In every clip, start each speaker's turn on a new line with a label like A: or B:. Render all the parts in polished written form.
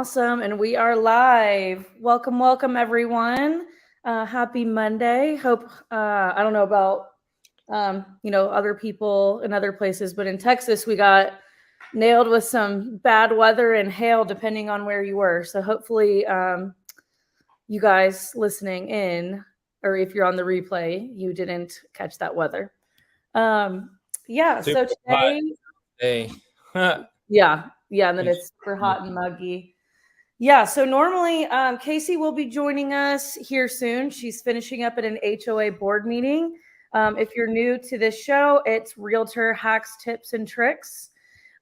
A: Awesome. And we are live. Welcome, everyone. Happy Monday. Hope, I don't know about, other people in other places, but in Texas, we got nailed with some bad weather and hail, depending on where you were. So hopefully, you guys listening in, or if you're on the replay, you didn't catch that weather. Yeah. So
B: Super hot
A: today,
B: day.
A: yeah, and then it's super hot and muggy. Yeah, so normally Casey will be joining us here soon. She's finishing up at an HOA board meeting. If you're new to this show, it's Realtor Hacks, Tips, and Tricks.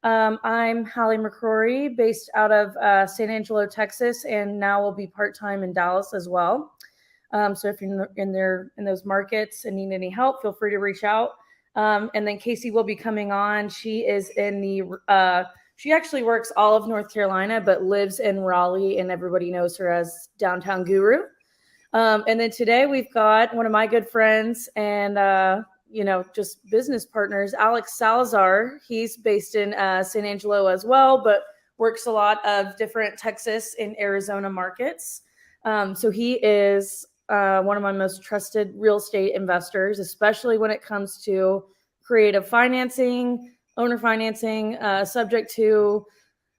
A: I'm Hallie McCrory, based out of San Angelo, Texas, and now will be part-time in Dallas as well. So if you're in those markets and need any help, feel free to reach out. And then Casey will be coming on. She is in the she actually works all of North Carolina, but lives in Raleigh, and everybody knows her as Downtown Guru. And then today we've got one of my good friends and, just business partners, Alex Salazar. He's based in San Angelo as well, but works a lot of different Texas and Arizona markets. So he is one of my most trusted real estate investors, especially when it comes to creative financing, owner financing, subject to,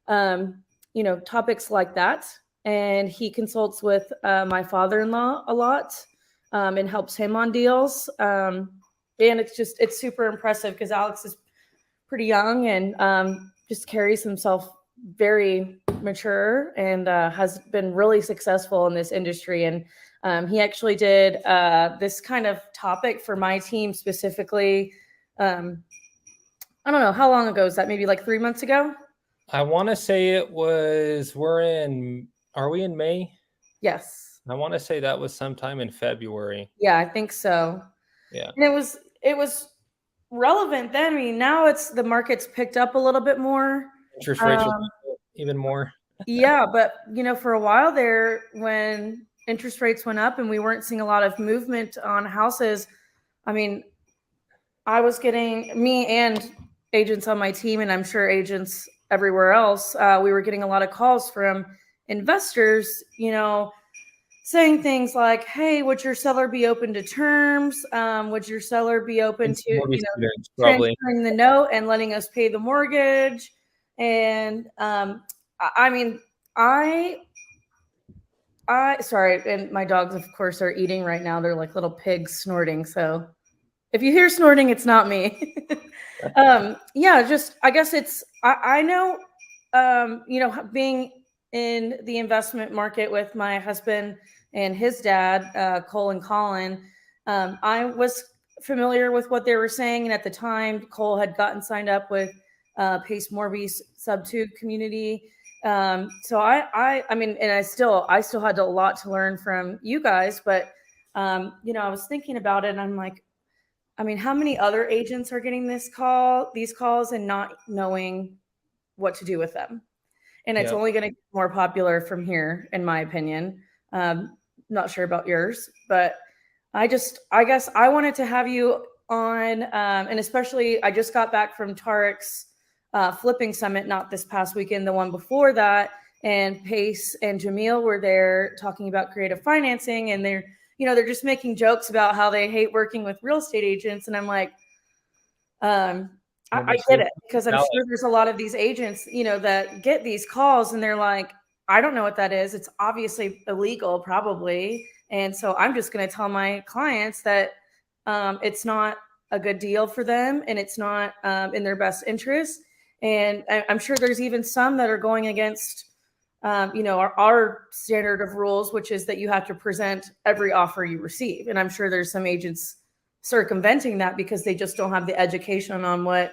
A: topics like that. And he consults with my father-in-law a lot and helps him on deals. And it's super impressive because Alex is pretty young and just carries himself very mature and has been really successful in this industry. And he actually did this kind of topic for my team specifically. I don't know, how long ago is that? Maybe like 3 months ago?
B: I want to say it was, are we in May?
A: Yes.
B: I want to say that was sometime in February.
A: Yeah, I think so.
B: Yeah.
A: And it was relevant then. I mean, now the market's picked up a little bit more.
B: Interest rates even more.
A: Yeah, but for a while there, when interest rates went up and we weren't seeing a lot of movement on houses, I mean, me and agents on my team, and I'm sure agents everywhere else, we were getting a lot of calls from investors, saying things like, hey, would your seller be open to terms? Would your seller be open to transferring the note and letting us pay the mortgage? And sorry, and my dogs, of course, are eating right now. They're like little pigs snorting. So if you hear snorting, it's not me. I guess I know, being in the investment market with my husband and his dad, Cole and Colin, I was familiar with what they were saying. And at the time, Cole had gotten signed up with Pace Morby's sub-2 community. So I still had a lot to learn from you guys, but I was thinking about it and I'm like, how many other agents are getting these calls and not knowing what to do with them? And it's only going to get more popular from here, in my opinion. Not sure about yours, but I guess I wanted to have you on, and especially I just got back from Tarek's flipping summit, not this past weekend, the one before that, and Pace and Jamil were there talking about creative financing, and they're just making jokes about how they hate working with real estate agents. And I'm like, I get it, because I'm sure there's a lot of these agents, that get these calls and they're like, I don't know what that is. It's obviously illegal, probably. And so I'm just going to tell my clients that it's not a good deal for them and it's not in their best interest. And I'm sure there's even some that are going against our standard of rules, which is that you have to present every offer you receive. And I'm sure there's some agents circumventing that because they just don't have the education on what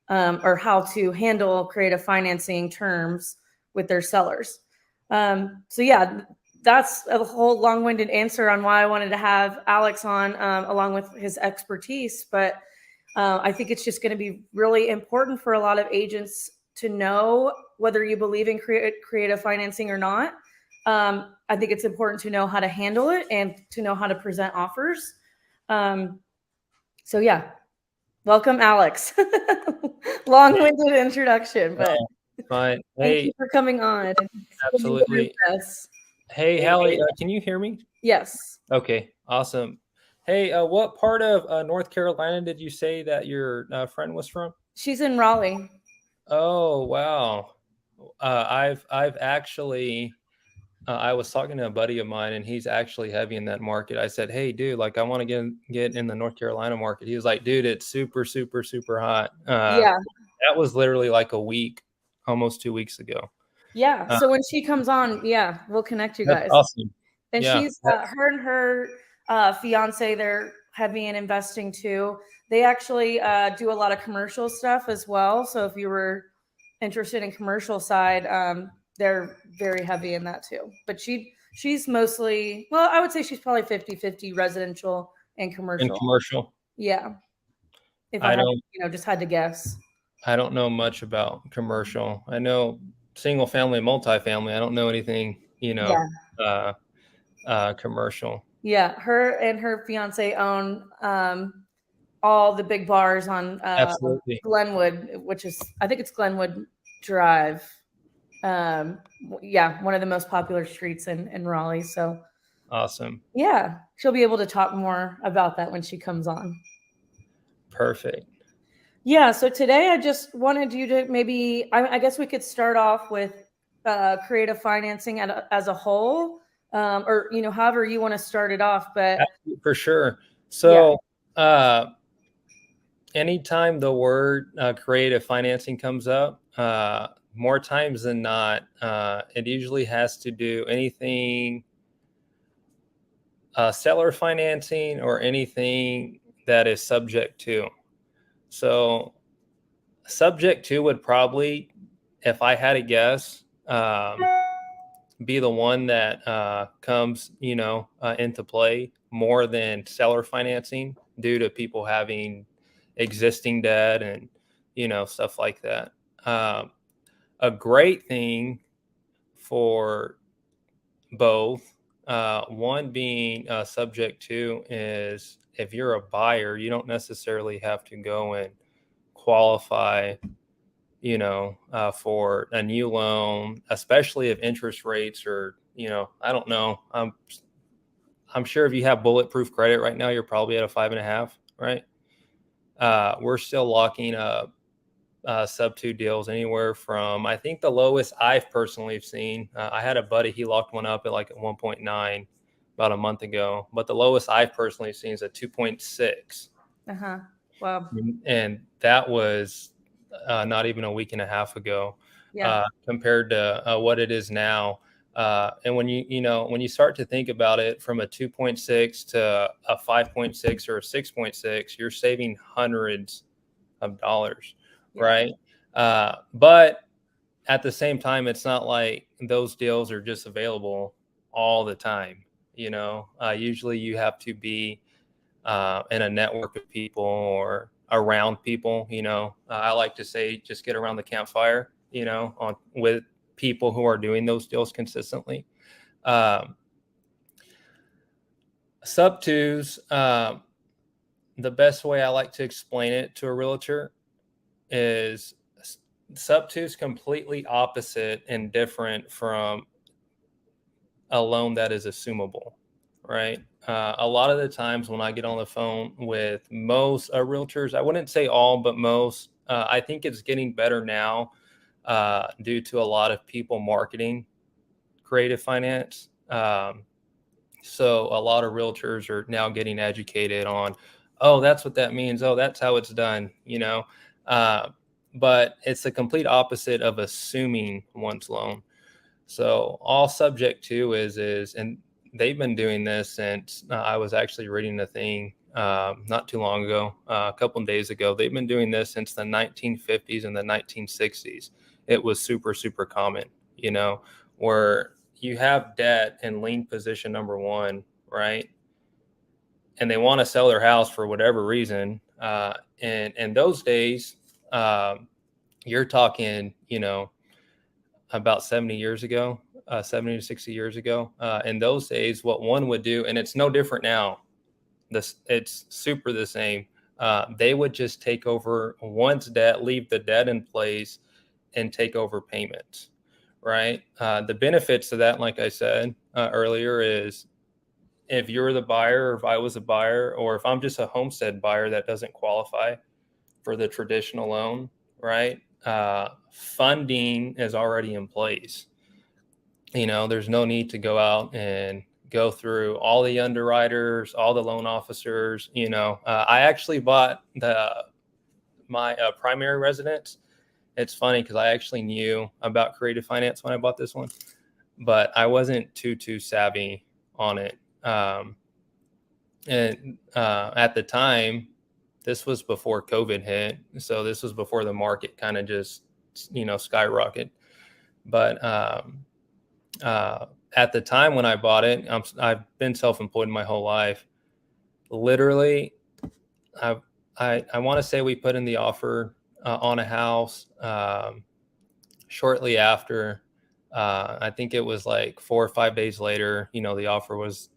A: or how to handle creative financing terms with their sellers. So yeah, that's a whole long-winded answer on why I wanted to have Alex on, along with his expertise. But I think it's just going to be really important for a lot of agents to know whether you believe in creative financing or not. I think it's important to know how to handle it and to know how to present offers. So yeah, welcome, Alex. Long-winded introduction, but
B: Fine.
A: Thank you
B: Hey,
A: for coming on.
B: absolutely. Hey, Hallie, can you hear me?
A: Yes.
B: Okay, awesome. Hey, what part of North Carolina did you say that your friend was from?
A: She's in Raleigh.
B: Oh, wow. I've actually I was talking to a buddy of mine, and he's actually heavy in that market. I said, "Hey, dude, like I want to get in the North Carolina market." He was like, "Dude, it's super, super, super hot."
A: Yeah.
B: That was literally like a week, almost 2 weeks ago.
A: Yeah.
B: Uh,
A: So when she comes on, yeah, we'll connect you
B: that's
A: guys.
B: awesome.
A: And
B: Yeah,
A: she's her and her fiance, they're heavy in investing too. They actually do a lot of commercial stuff as well. So if you were interested in commercial side, they're very heavy in that too. But she's mostly, well, I would say she's probably 50-50 residential and
B: in
A: commercial.
B: commercial.
A: Yeah. If I
B: I
A: had,
B: don't
A: just had to guess.
B: I don't know much about commercial. I know single family, multifamily. I don't know anything,
A: Yeah.
B: uh, commercial.
A: Yeah. Her and her fiance own all the big bars on
B: Absolutely.
A: Glenwood, which is, I think it's Glenwood Drive. Um, yeah, one of the most popular streets in Raleigh. So
B: Awesome.
A: yeah, she'll be able to talk more about that when she comes on.
B: Perfect.
A: Yeah. So today I just wanted you to maybe, I guess we could start off with creative financing as a whole, or however you want to start it off. But
B: For sure.
A: yeah,
B: So, anytime the word creative financing comes up, more times than not, it usually has to do anything seller financing or anything that is subject to. So, subject to would probably, if I had a guess, be the one that comes, into play more than seller financing due to people having existing debt and stuff like that. Um, a great thing for both, one being subject to, is if you're a buyer, you don't necessarily have to go and qualify for a new loan, especially if interest rates are, I don't know. I'm sure if you have bulletproof credit right now, you're probably at a 5.5, right? We're still locking up sub two deals anywhere from, I think the lowest I've personally seen. I had a buddy, he locked one up at like 1.9 about a month ago, but the lowest I've personally seen is a 2.6.
A: well,
B: And that was not even a week and a half ago,
A: yeah,
B: compared to what it is now. And when you start to think about it, from a 2.6 to a 5.6 or a 6.6, you're saving hundreds of dollars,
A: yeah,
B: right? But at the same time, it's not like those deals are just available all the time. Usually you have to be in a network of people or around people. I like to say, just get around the campfire, with people who are doing those deals consistently. Um, Sub twos, the best way I like to explain it to a realtor is sub twos completely opposite and different from a loan that is assumable, right? A lot of the times when I get on the phone with most realtors, I wouldn't say all, but most, I think it's getting better now due to a lot of people marketing creative finance. So a lot of realtors are now getting educated on, oh, that's what that means. Oh, that's how it's done, Uh, but it's the complete opposite of assuming one's loan. So all subject to is, and they've been doing this since I was actually reading a thing not too long ago, a couple of days ago. They've been doing this since the 1950s and the 1960s. It was super, super common, where you have debt in lien position number one, right? And they want to sell their house for whatever reason. And those days, you're talking, about 70 years ago, 70 to 60 years ago. In those days, what one would do, and it's no different now, it's super the same. They would just take over one's debt, leave the debt in place, and take over payments, right? The benefits of that, like I said earlier, is if you're the buyer, or if I was a buyer, or if I'm just a homestead buyer that doesn't qualify for the traditional loan, right? Funding is already in place. There's no need to go out and go through all the underwriters, all the loan officers. I actually bought my primary residence. It's funny because I actually knew about creative finance when I bought this one, but I wasn't too savvy on it. And at the time, this was before COVID hit, so this was before the market kind of just skyrocketed. But at the time when I bought it, I've been self-employed my whole life. Literally, I want to say we put in the offer on a house shortly after. I think it was like 4 or 5 days later, the offer was,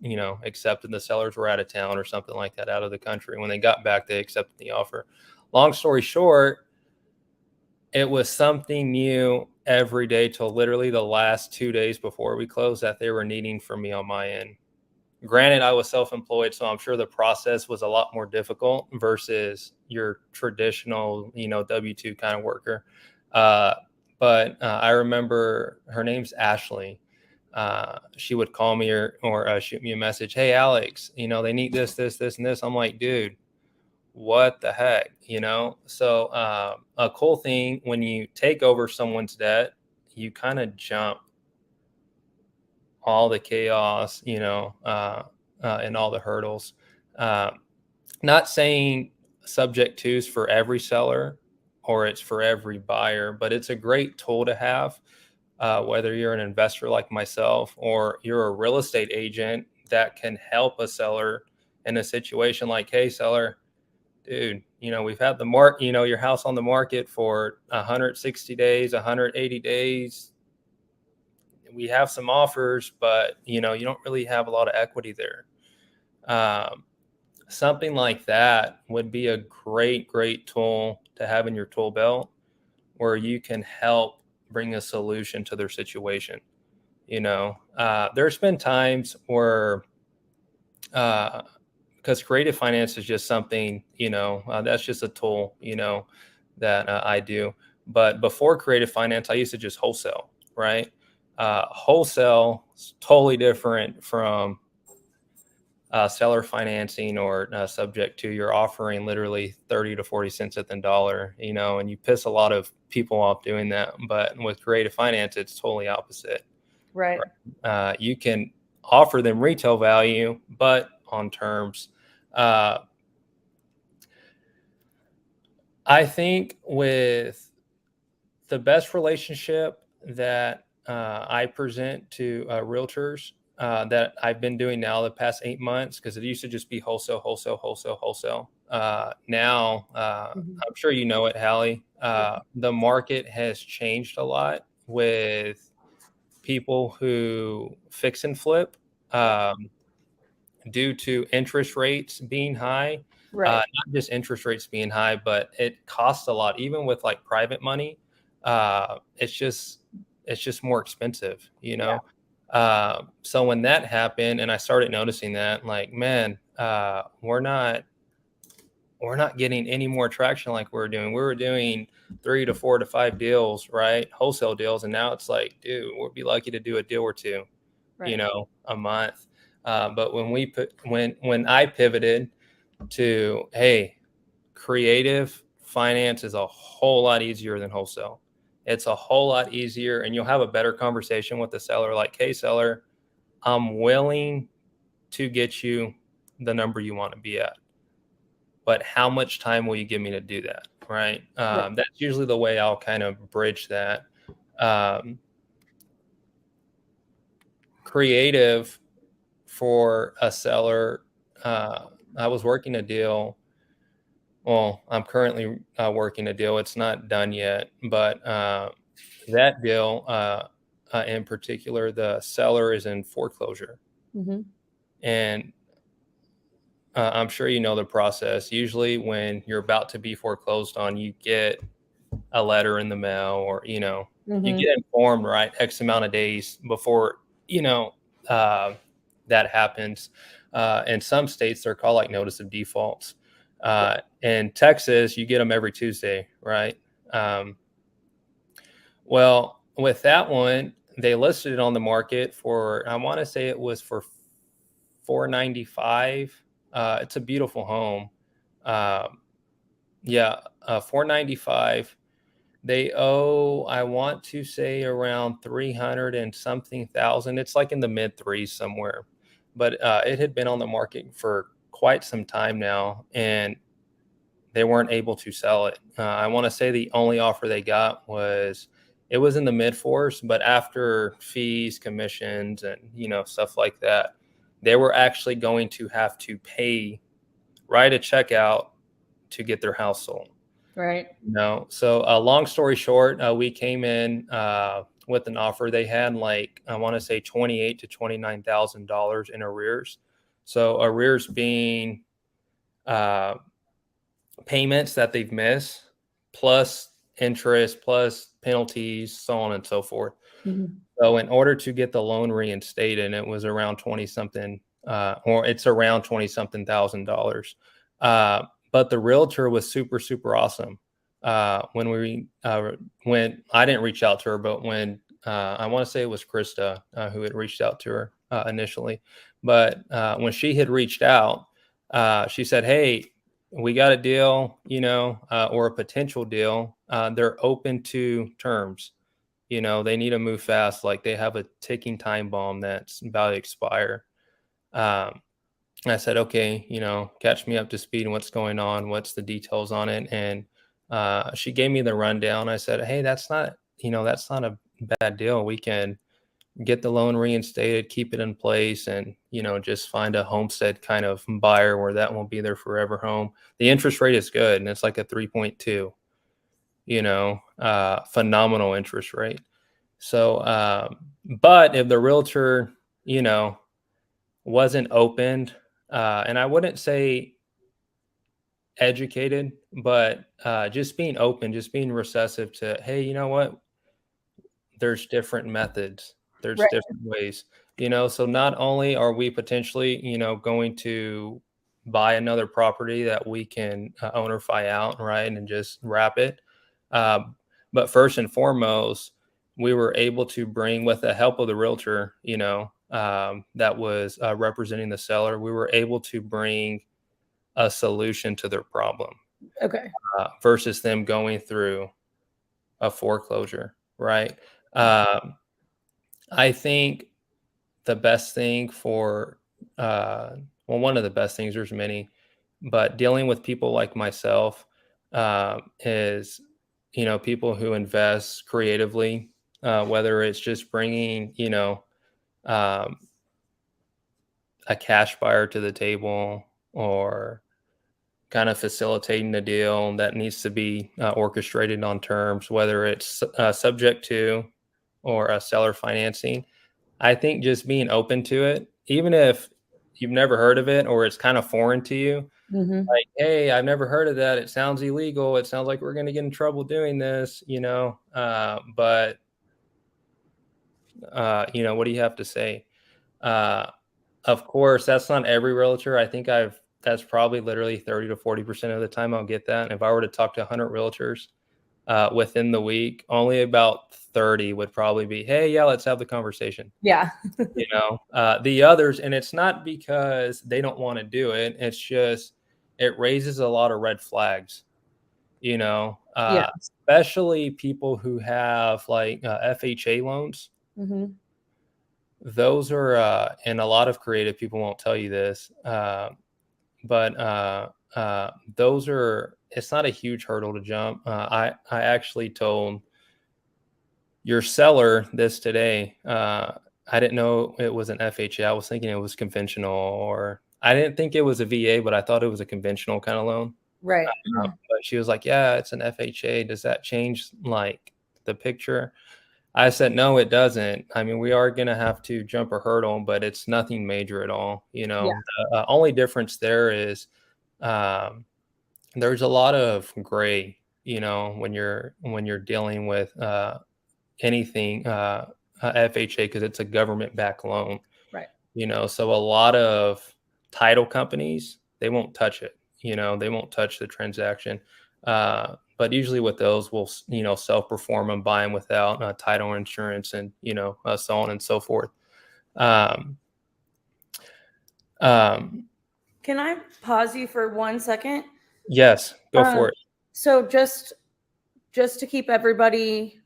B: accepted. The sellers were out of town or something like that, out of the country. When they got back, they accepted the offer. Long story short, it was something new every day till literally the last 2 days before we closed that they were needing from me on my end. Granted, I was self-employed, so I'm sure the process was a lot more difficult versus your traditional, W-2 kind of worker. But I remember her name's Ashley. She would call me or shoot me a message. Hey, Alex, they need this, this, this, and this. I'm like, dude, what the heck, So a cool thing when you take over someone's debt, you kind of jump all the chaos, and all the hurdles. Not saying subject twos for every seller or it's for every buyer, but it's a great tool to have, whether you're an investor like myself or you're a real estate agent that can help a seller in a situation like, hey, seller, dude, we've had your house on the market for 160 days, 180 days. We have some offers, but you don't really have a lot of equity there. Something like that would be a great tool to have in your tool belt where you can help bring a solution to their situation. There's been times where, because creative finance is just something, that's just a tool, that I do. But before creative finance, I used to just wholesale, right? Wholesale is totally different from seller financing or subject to. You're offering literally 30 to 40 cents at the dollar, and you piss a lot of people off doing that. But with creative finance, it's totally opposite.
A: Right.
B: You can offer them retail value, but on terms. I think with the best relationship that I present to realtors that I've been doing now the past 8 months, because it used to just be wholesale. Now, I'm sure you know it, Hallie, the market has changed a lot with people who fix and flip due to interest rates being high.
A: Right.
B: Not just interest rates being high, but it costs a lot, even with like private money. It's just more expensive, So when that happened, and I started noticing that, like, man, we're not getting any more traction like we were doing. We were doing 3 to 4 to 5 deals, right? Wholesale deals, and now it's like, dude, we'll be lucky to do a deal or two,
A: Right.
B: a month. But when I pivoted to, hey, creative finance is a whole lot easier than wholesale. It's a whole lot easier, and you'll have a better conversation with the seller. Like, hey, seller, I'm willing to get you the number you want to be at, but how much time will you give me to do that? Right. That's usually the way I'll kind of bridge that. Creative for a seller. I was working a deal. Well, I'm currently working a deal. It's not done yet, but that deal in particular, the seller is in foreclosure.
A: Mm-hmm.
B: And I'm sure you know the process. Usually when you're about to be foreclosed on, you get a letter in the mail, or you
A: Hmm.
B: get informed right X amount of days before you know uh, that happens. In some states, they're called like notice of defaults. In Texas, you get them every Tuesday, right? Um, well, with that one, they listed it on the market for, I want to say it was for 495. It's a beautiful home. Um, yeah, 495. They owe, I want to say, around 300 and something thousand. It's like in the mid threes somewhere. But it had been on the market for quite some time now, and they weren't able to sell it. I want to say the only offer they got was, it was in the mid fours, but after fees, commissions, and stuff like that, they were actually going to have to write a check out to get their house sold.
A: Right.
B: No. So, long story short, we came in with an offer. They had, like, I want to say, $28,000 to $29,000 in arrears. So arrears being uh, payments that they've missed, plus interest, plus penalties, so on and so forth.
A: Hmm.
B: So in order to get the loan reinstated, it was around 20 something, or it's around 20 something $1,000. But the realtor was super, super awesome. When I didn't reach out to her, but when I want to say it was Krista who had reached out to her initially, but when she had reached out, she said, "Hey, we got a deal, or a potential deal. They're open to terms. They need to move fast. Like, they have a ticking time bomb that's about to expire." Um, I said, okay, catch me up to speed on what's going on, what's the details on it. And she gave me the rundown. I said, hey, that's not a bad deal. We can get the loan reinstated, keep it in place, and, just find a homestead kind of buyer where that won't be their forever home. The interest rate is good, and it's like a 3.2, phenomenal interest rate. So, but if the realtor, you know, wasn't opened, and I wouldn't say educated, but just being open, just being receptive to, hey, you know what? There's different methods, there's
A: Right.
B: different ways, so not only are we potentially, going to buy another property that we can ownerify out, right, and just wrap it. Um, but first and foremost, we were able to bring, with the help of the realtor, that was representing the seller, we were able to bring a solution to their problem,
A: Okay.
B: versus them going through a foreclosure, right? Um, I think the best thing for, well, one of the best things, there's many, but dealing with people like myself, is, people who invest creatively, whether it's just bringing, um, a cash buyer to the table, or kind of facilitating the deal that needs to be orchestrated on terms, whether it's subject to or seller financing. I think just being open to it, even if you've never heard of it or it's kind of foreign to you,
A: Hmm.
B: like, hey, I've never heard of that. It sounds illegal. It sounds like we're going to get in trouble doing this, but, what do you have to say? Uh, of course, that's not every realtor. I think that's probably literally 30 to 40% of the time I'll get that. And if I were to talk to 100 realtors within the week, only about 30 would probably be, hey, yeah, let's have the conversation.
A: Yeah.
B: The others, and it's not because they don't want to do it, it's just it raises a lot of red flags,
A: Yeah.
B: especially people who have, like, FHA loans.
A: Hmm.
B: Those are, and a lot of creative people won't tell you this, but those are, it's not a huge hurdle to jump. I actually told your seller this today. I didn't know it was an FHA. I was thinking it was conventional, or I didn't think it was a VA, but I thought it was a conventional kind of loan.
A: Right.
B: But she was like, "Yeah, it's an FHA. Does that change, like, the picture?" I said, "No, it doesn't. I mean, we are going to have to jump a hurdle, but it's nothing major at all.
A: Yeah.
B: The only difference there is, um, there's a lot of gray. when you're dealing with anything FHA, because it's a government backed loan.
A: Right.
B: So a lot of title companies, they won't touch it. They won't touch the transaction. But usually with those, we'll self-perform them, buy them without title insurance, and so on and so forth. Um, um,
A: Can I pause you for 1 second?
B: yes, go for it.
A: So just to keep everybody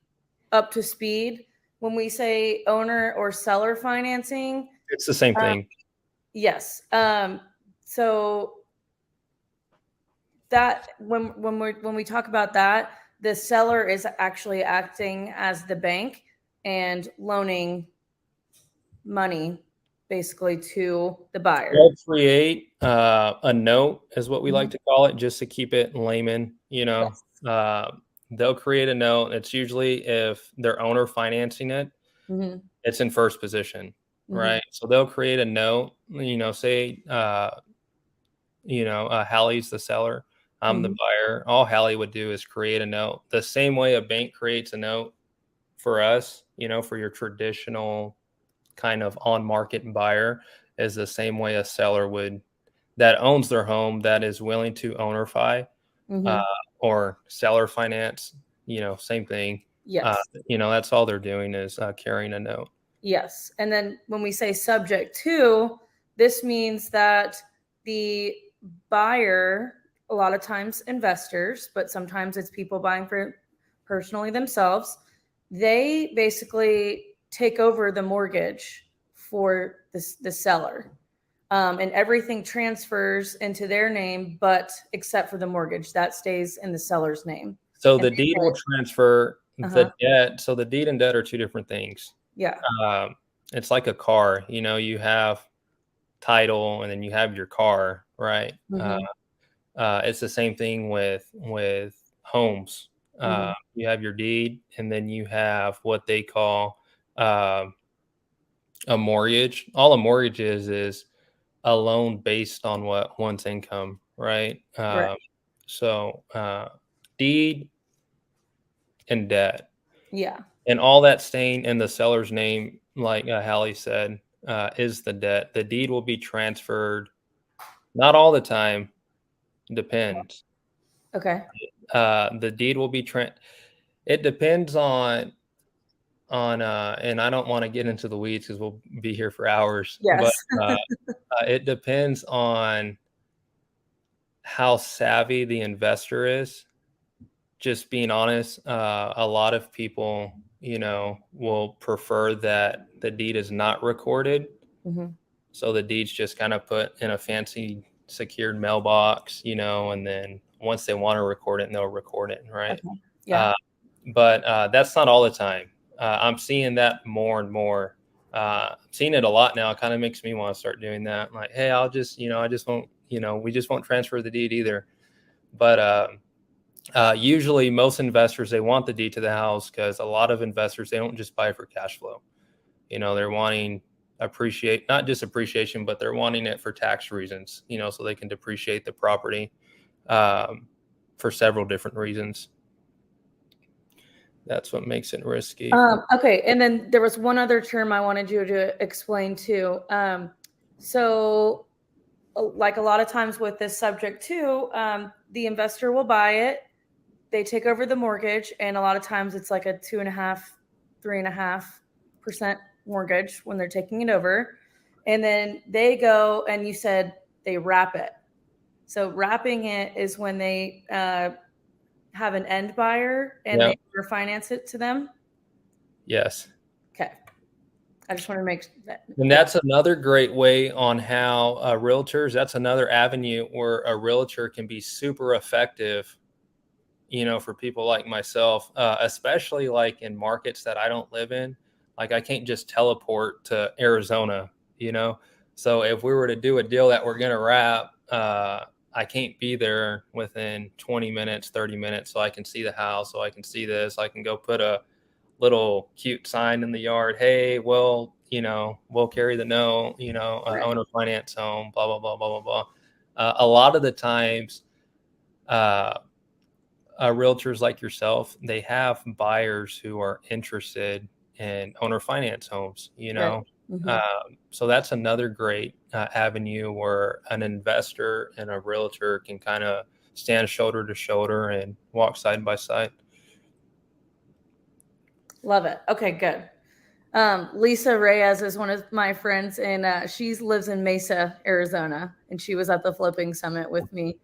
A: up to speed, when we say owner or seller financing,
B: It's the same thing.
A: yes. So that when we talk about that, the seller is actually acting as the bank and loaning money basically to the buyer.
B: They'll create a note, is what we like to call it, just to keep it layman.
A: Yes.
B: They'll create a note. It's usually, if they're owner financing it,
A: Mm-hmm.
B: it's in first position,
A: Mm-hmm.
B: right? So they'll create a note. Say, Hallie's the seller, I'm the buyer. All Hallie would do is create a note, the same way a bank creates a note for us. For your traditional kind of on market buyer, is the same way a seller would, that owns their home, that is willing to ownerify or seller finance, same thing.
A: Yes.
B: That's all they're doing is carrying a note.
A: Yes. And then when we say subject to, this means that the buyer, a lot of times investors, but sometimes it's people buying for personally themselves, they basically take over the mortgage for the seller. And everything transfers into their name, but except for the mortgage, that stays in the seller's name.
B: So the deed will transfer the debt. So the deed and debt are two different things.
A: Yeah.
B: It's like a car. You have title, and then you have your car, right? It's the same thing with homes. You have your deed, and then you have what they call a mortgage. All a mortgage is a loan based on what one's income, right?
A: Right.
B: So deed and debt.
A: Yeah.
B: And all that staying in the seller's name, like Hallie said, is the debt. The deed will be transferred, not all the time, depends.
A: Okay.
B: The deed will be it depends on and I don't want to get into the weeds because we'll be here for hours.
A: Yes.
B: But it depends on how savvy the investor is. Just being honest, a lot of people, will prefer that the deed is not recorded. So the deed's just kind of put in a fancy secured mailbox, and then once they want to record it, they'll record it, right?
A: Okay. Yeah.
B: But that's not all the time. I'm seeing that more and more. Seeing it a lot now. It kind of makes me want to start doing that. Like, hey, I'll just, I just won't, we just won't transfer the deed either. But usually most investors, they want the deed to the house, because a lot of investors, they don't just buy for cash flow. They're wanting not just appreciation, but they're wanting it for tax reasons, so they can depreciate the property for several different reasons. That's what makes it risky.
A: Okay. And then there was one other term I wanted you to explain too. So like a lot of times with this subject too, the investor will buy it, they take over the mortgage, and a lot of times it's like a 2.5%, 3.5% mortgage when they're taking it over. And then they go, and you said they wrap it. So wrapping it is when they have an end buyer and they refinance it to them.
B: Yes.
A: Okay. I just want to make that.
B: And that's another great way on how realtors, that's another avenue where a realtor can be super effective, for people like myself, especially like in markets that I don't live in. Like, I can't just teleport to Arizona, So if we were to do a deal that we're going to wrap, I can't be there within 20 minutes, 30 minutes. So I can see the house, so I can see this, I can go put a little cute sign in the yard. Hey, well, we'll carry the note, owner finance home, blah, blah, blah, blah, blah, blah. A lot of the times, realtors like yourself, they have buyers who are interested in owner finance homes,
A: Right. Mhm.
B: so that's another great avenue where an investor and a realtor can kind of stand shoulder to shoulder and walk side by side.
A: Love it. Okay, good. Lisa Reyes is one of my friends, and she lives in Mesa, Arizona, and she was at the flipping summit with me.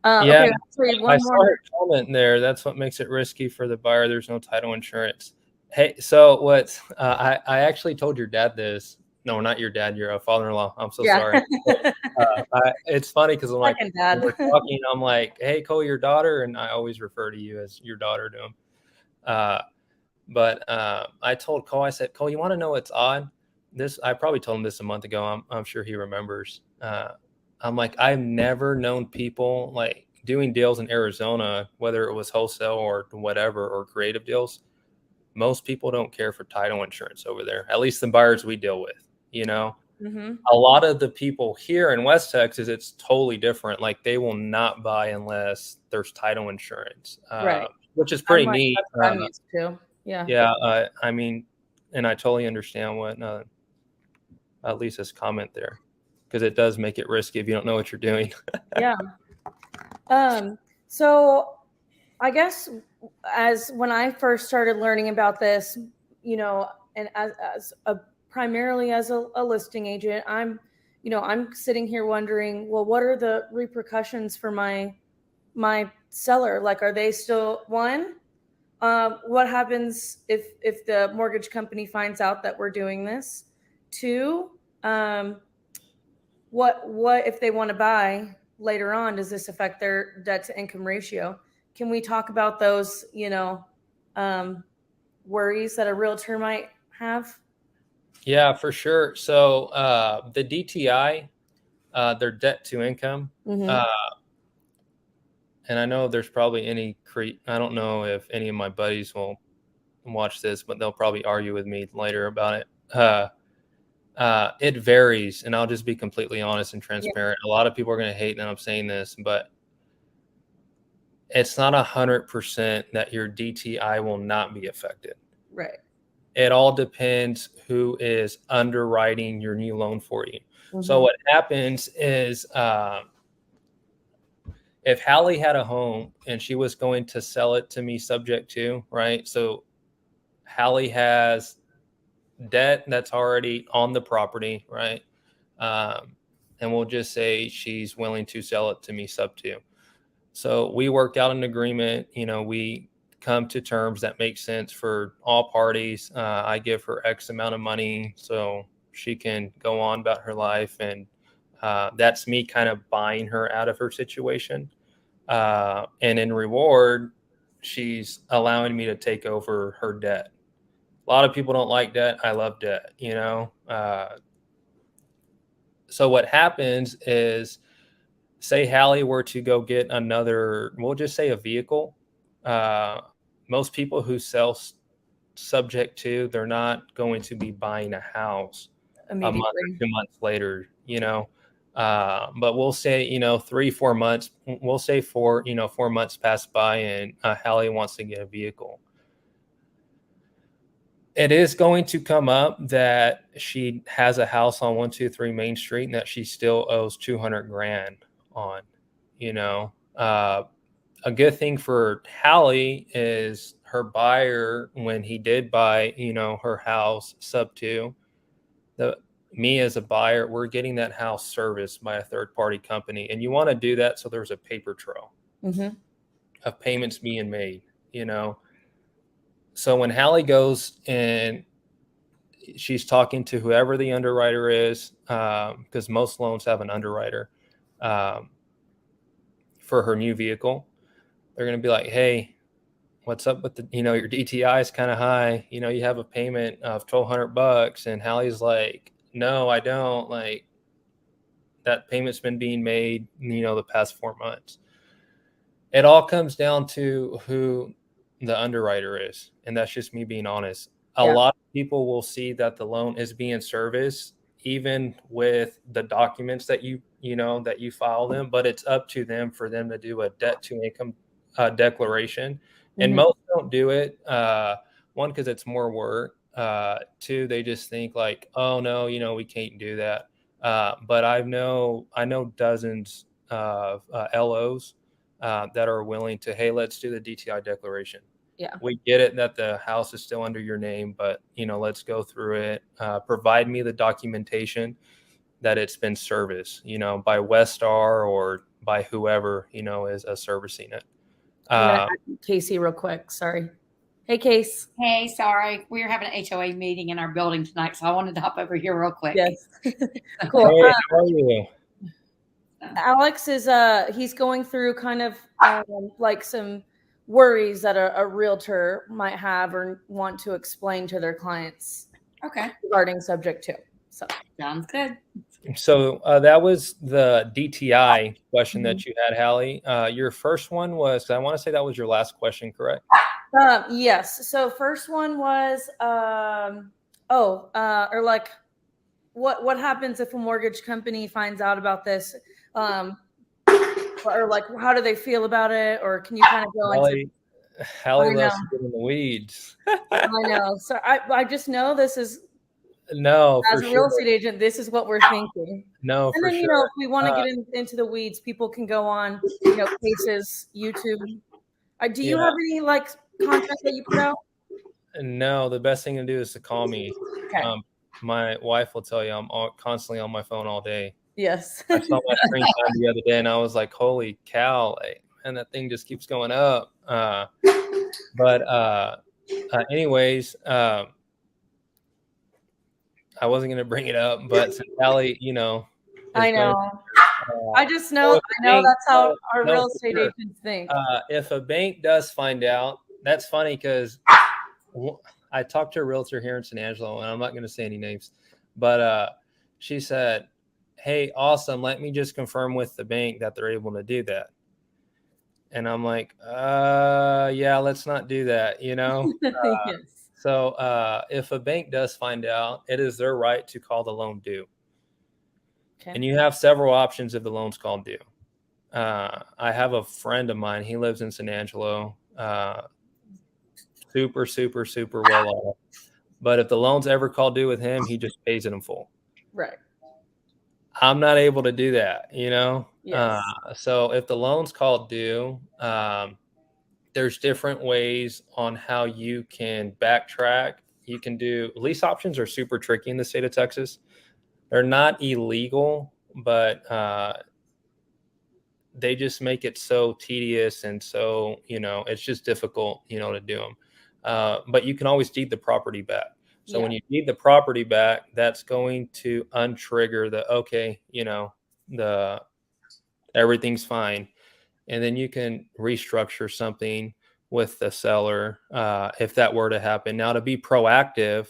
B: Yeah,
A: Okay, actually,
B: I
A: one
B: saw
A: more.
B: her comment there. That's what makes it risky for the buyer. There's no title insurance. Hey, so what? I actually told your dad this. No, not your dad. Your father-in-law. I'm so
A: Yeah.
B: sorry. It's funny because I'm like,
A: Second
B: when
A: dad.
B: we're talking, I'm like, "Hey, Cole, your daughter," and I always refer to you as your daughter to him. Uh, but I told Cole, I said, Cole, you want to know what's odd? This I probably told him this a month ago. I'm sure he remembers. I'm like, I've never known people like doing deals in Arizona, whether it was wholesale or whatever, or creative deals. Most people don't care for title insurance over there, at least the buyers we deal with. You know,
A: Mm-hmm.
B: a lot of the people here in West Texas, it's totally different. Like they will not buy unless there's title insurance,
A: Right.
B: which is
A: I'm
B: pretty
A: like,
B: neat.
A: that's what I'm used to. Yeah.
B: Yeah, I mean, and I totally understand what Lisa's comment there, because it does make it risky if you don't know what you're doing.
A: Yeah. So I guess as when I first started learning about this, and as a primarily as a listing agent, I'm sitting here wondering, well, what are the repercussions for my seller? Like, are they still one? What happens if the mortgage company finds out that we're doing this? Two, um, what if they want to buy later on? Does this affect their debt to income ratio? Can we talk about those, um, worries that a realtor might have?
B: Yeah, for sure. So the DTI, their debt to income,
A: Mm-hmm.
B: uh, and I know there's probably I don't know if any of my buddies will watch this, but they'll probably argue with me later about it. It varies, and I'll just be completely honest and
A: Yeah.
B: transparent. A lot of people are going to hate that I'm saying this, but it's not 100% that your DTI will not be affected.
A: Right.
B: It all depends who is underwriting your new loan for you. So
A: Mm-hmm.
B: what happens is, if Hallie had a home and she was going to sell it to me subject to, right? So Hallie has debt that's already on the property, right? And we'll just say she's willing to sell it to me sub to. So we work out an agreement. We come to terms that make sense for all parties. I give her X amount of money so she can go on about her life. And that's me kind of buying her out of her situation. And in reward, she's allowing me to take over her debt. A lot of people don't like debt. I love debt. So what happens is, say Hallie were to go get another, we'll just say a vehicle. Uh, Most people who sell subject to, they're not going to be buying a house a month or
A: Immediately.
B: 2 months later, but we'll say, 3, 4 months, we'll say 4 months pass by and Hallie wants to get a vehicle. It is going to come up that she has a house on 123 Main Street and that she still owes 200 grand on, you know. A good thing for Hallie is her buyer, when he did buy, her house sub two, me as a buyer, we're getting that house serviced by a third party company. And you want to do that so there's a paper trail
A: Mm-hmm.
B: of payments being made. So when Hallie goes and she's talking to whoever the underwriter is, because most loans have an underwriter, um, for her new vehicle, they're going to be like, hey, what's up with your DTI is kind of high. You have a payment of $1,200. And Hallie's like, no, I don't. Like, that payment's been being made, the past 4 months. It all comes down to who the underwriter is. And that's just me being honest. A
A: Yeah.
B: lot of people will see that the loan is being serviced, even with the documents that you file them, but it's up to them for them to do a debt to income declaration, and
A: Mhm.
B: most don't do it. One, because it's more work. Two, they just think like, oh no, we can't do that. But I know dozens of LOs that are willing to, hey, let's do the DTI declaration.
A: Yeah.
B: We get it that the house is still under your name, but let's go through it. Provide me the documentation that it's been serviced, by Westar or by whoever, is servicing it.
A: I'm gonna add Casey real quick. Sorry. Hey, Case.
C: Hey, sorry. We're having an HOA meeting in our building tonight, so I wanted to hop over here real quick.
A: Yes. Cool.
B: Hey, how are you?
A: Alex is he's going through kind of like some worries that a realtor might have or want to explain to their clients
C: Okay.
A: regarding subject to. So
C: Sounds good.
B: So that was the DTI question that you had, Hallie. Your first one was, I want to say that was your last question, correct?
A: Yes. So first one was or like what happens if a mortgage company finds out about this? Or like how do they feel about it? Or can you kind of go into
B: Hallie loves to get in the weeds.
A: I know. So I just know this is
B: No,
A: as
B: for
A: a real
B: sure.
A: estate agent, this is what we're thinking.
B: No,
A: And
B: for
A: then,
B: sure.
A: if we want to get into the weeds, people can go on, Cases, YouTube. Do you have any like content that you put out?
B: No, the best thing to do is to call me.
A: Okay.
B: My wife will tell you I'm constantly on my phone all day.
A: Yes.
B: I saw my screen time the other day, and I was like, "Holy cow!" And that thing just keeps going up. Anyways, I wasn't going to bring it up, but since Hallie,
A: I know. I just know. I know that's how our real estate agents think.
B: If a bank does find out, that's funny because I talked to a realtor here in San Angelo, and I'm not going to say any names, but she said, "Hey, awesome. Let me just confirm with the bank that they're able to do that." And I'm like, yeah, let's not do that,
A: Yes.
B: So if a bank does find out, it is their right to call the loan due.
A: Okay.
B: And you have several options if the loan's called due. I have a friend of mine. He lives in San Angelo. Super, super, super well off. But if the loan's ever called due with him, he just pays it in full.
A: Right.
B: I'm not able to do that,
A: Yes.
B: So if the loan's called due, there's different ways on how you can backtrack. You can do lease options are super tricky in the state of Texas. They're not illegal, but they just make it so tedious and so, it's just difficult, to do them. But you can always deed the property back. So when you deed the property back, that's going to untrigger the everything's fine. And then you can restructure something with the seller if that were to happen. Now, to be proactive,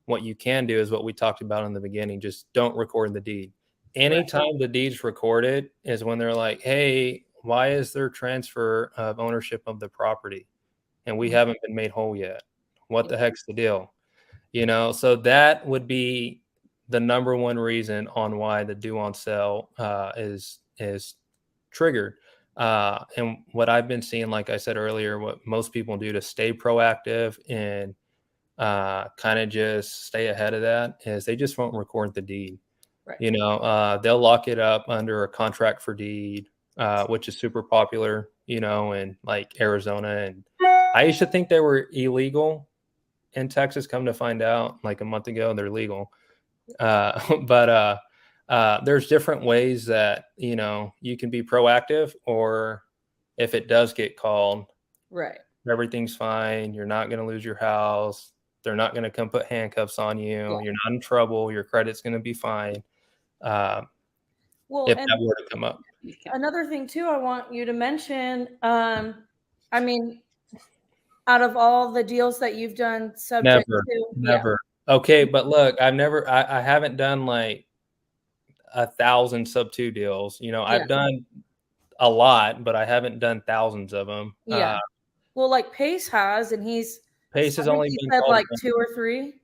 B: what you can do is what we talked about in the beginning. Just don't record the deed. Anytime the deed's recorded is when they're like, hey, why is there transfer of ownership of the property? And we haven't been made whole yet. What the heck's the deal? So that would be the number one reason on why the due on sale is triggered. And what I've been seeing, like I said earlier, what most people do to stay proactive and kind of just stay ahead of that is they just won't record the deed.
A: Right.
B: They'll lock it up under a contract for deed, which is super popular, in like Arizona. And I used to think they were illegal in Texas. Come to find out, like a month ago, they're legal. But there's different ways that you can be proactive, or if it does get called,
A: right,
B: everything's fine. You're not going to lose your house. They're not going to come put handcuffs on you. You're not in trouble. Your credit's going to be fine. If that were to come up.
A: Another thing too, I want you to mention. I mean, out of all the deals that you've done, subject to
B: never. Okay, but look, I haven't done like 1,000 sub 2 deals. I've done a lot, but I haven't done thousands of them.
A: Yeah. Well, like Pace has, and
B: Pace has only been
A: said like 2 or 3.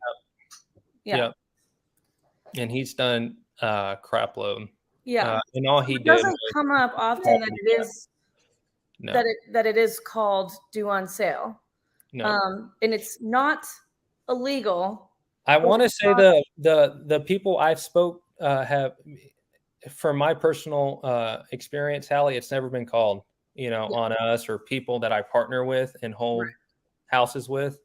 B: Yep. And he's done crap load.
A: Yeah.
B: And all he
A: it
B: did
A: doesn't come up often that it is
B: No.
A: that it is called due on sale.
B: No.
A: And it's not illegal.
B: I
A: but
B: want to
A: it's
B: say
A: not-
B: the people I've spoke have, from my personal experience, Hallie, it's never been called,
A: Yeah.
B: on us or people that I partner with and hold houses with.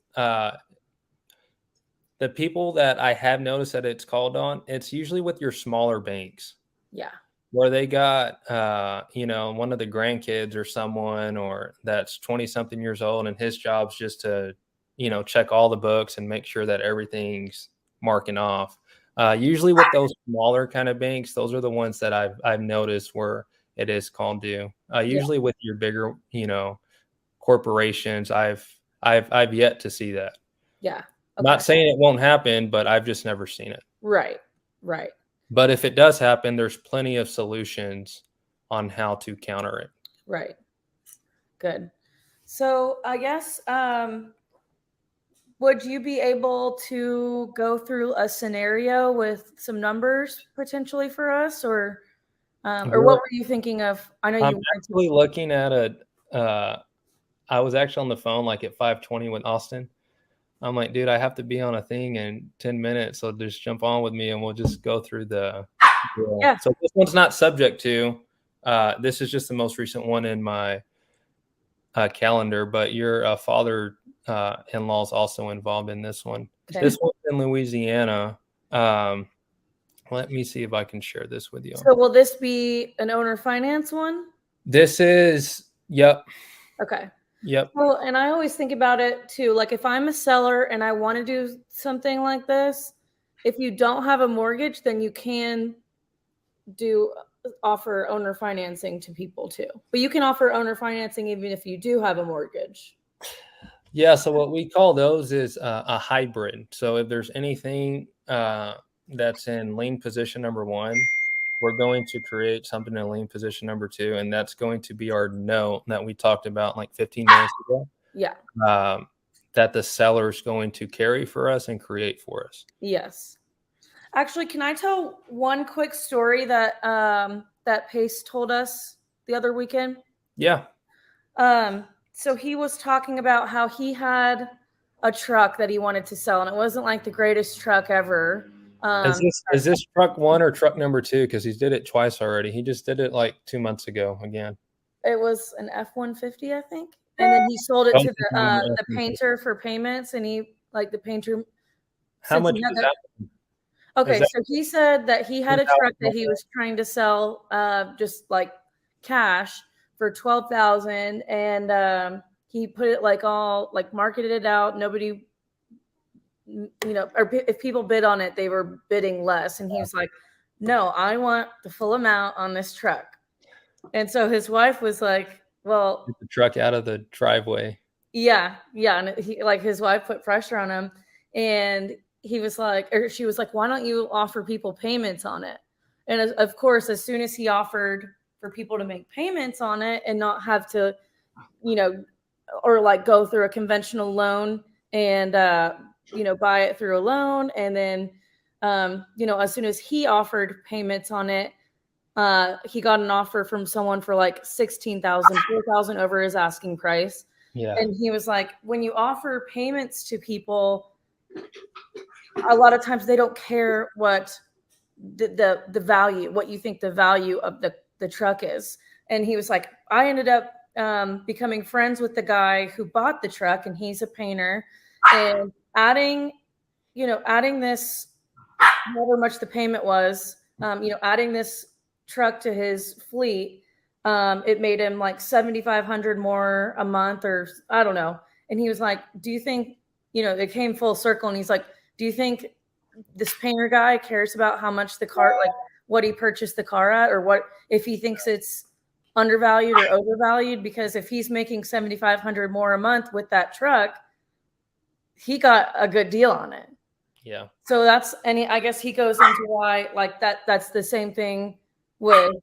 B: The people that I have noticed that it's called on, it's usually with your smaller banks.
A: Yeah.
B: Where they got, one of the grandkids or someone, or that's 20 something years old, and his job's just to, check all the books and make sure that everything's marking off. Usually with those smaller kind of banks, those are the ones that I've noticed where it is called due. Usually with your bigger, corporations, I've yet to see that.
A: Yeah.
B: Not saying it won't happen, but I've just never seen it.
A: Right.
B: But if it does happen, there's plenty of solutions on how to counter it.
A: Right. Good. So I guess, would you be able to go through a scenario with some numbers potentially for us, or what were you thinking of? I know
B: I'm
A: you
B: actually looking at I was actually on the phone like at 5:20 with Austin. I'm like, dude, I have to be on a thing in 10 minutes. So just jump on with me and we'll just go through the.
A: Yeah.
B: So this one's not subject to. This is just the most recent one in my calendar, but your father-in-law is also involved in this one.
A: Okay.
B: This one's in Louisiana. Let me see if I can share this with you.
A: So will this be an owner finance one?
B: This is, yep.
A: Okay.
B: Yep.
A: Well, and I always think about it too. Like if I'm a seller and I want to do something like this, if you don't have a mortgage, then you can offer owner financing to people too. But you can offer owner financing even if you do have a mortgage.
B: Yeah. So what we call those is a hybrid. So if there's anything that's in lien position number 1, we're going to create something in lien position number 2, and that's going to be our note that we talked about like 15 minutes ago.
A: Yeah.
B: That the seller's going to carry for us and create for us.
A: Yes. Actually, can I tell one quick story that that Pace told us the other weekend?
B: Yeah.
A: So he was talking about how he had a truck that he wanted to sell, and it wasn't like the greatest truck ever.
B: Is this truck 1 or truck number 2? Because he's did it twice already. He just did it like 2 months ago again.
A: It was an F-150, I think, and then he sold it to the painter for payments, and the painter.
B: How much was that?
A: Okay, so he said that he had a truck that he was trying to sell, just like cash for $12,000, and he put it marketed it out. Nobody, or if people bid on it, they were bidding less, and he was like, "No, I want the full amount on this truck." And so his wife was like, "Well,
B: get the truck out of the driveway."
A: Yeah, and his wife put pressure on him, and he was like, or she was like, "Why don't you offer people payments on it?" And of course, as soon as he offered for people to make payments on it and not have to, or like go through a conventional loan and buy it through a loan, and then as soon as he offered payments on it, he got an offer from someone for like $16,000, $4,000 over his asking price.
B: Yeah.
A: And he was like, when you offer payments to people, a lot of times they don't care what the value, what you think the value of the truck is. And he was like, I ended up becoming friends with the guy who bought the truck, and he's a painter, and adding this, however much the payment was, adding this truck to his fleet, it made him like $7,500 more a month, or I don't know. And he was like, do you think, it came full circle, and he's like, do you think this painter guy cares about how much the car, like what he purchased the car at, or what if he thinks it's undervalued or overvalued? Because if he's making $7,500 more a month with that truck, he got a good deal on it.
B: Yeah.
A: So I guess he goes into why like that's the same thing with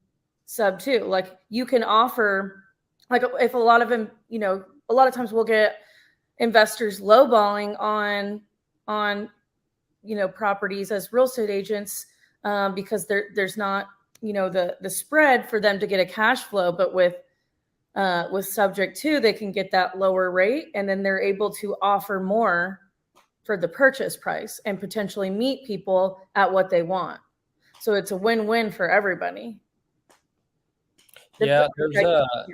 A: sub 2. Like you can offer, like if a lot of them, a lot of times we'll get investors lowballing on properties as real estate agents, because there's not, the spread for them to get a cash flow. But with with subject to, they can get that lower rate, and then they're able to offer more for the purchase price and potentially meet people at what they want. So it's a win-win for everybody.
B: Yeah,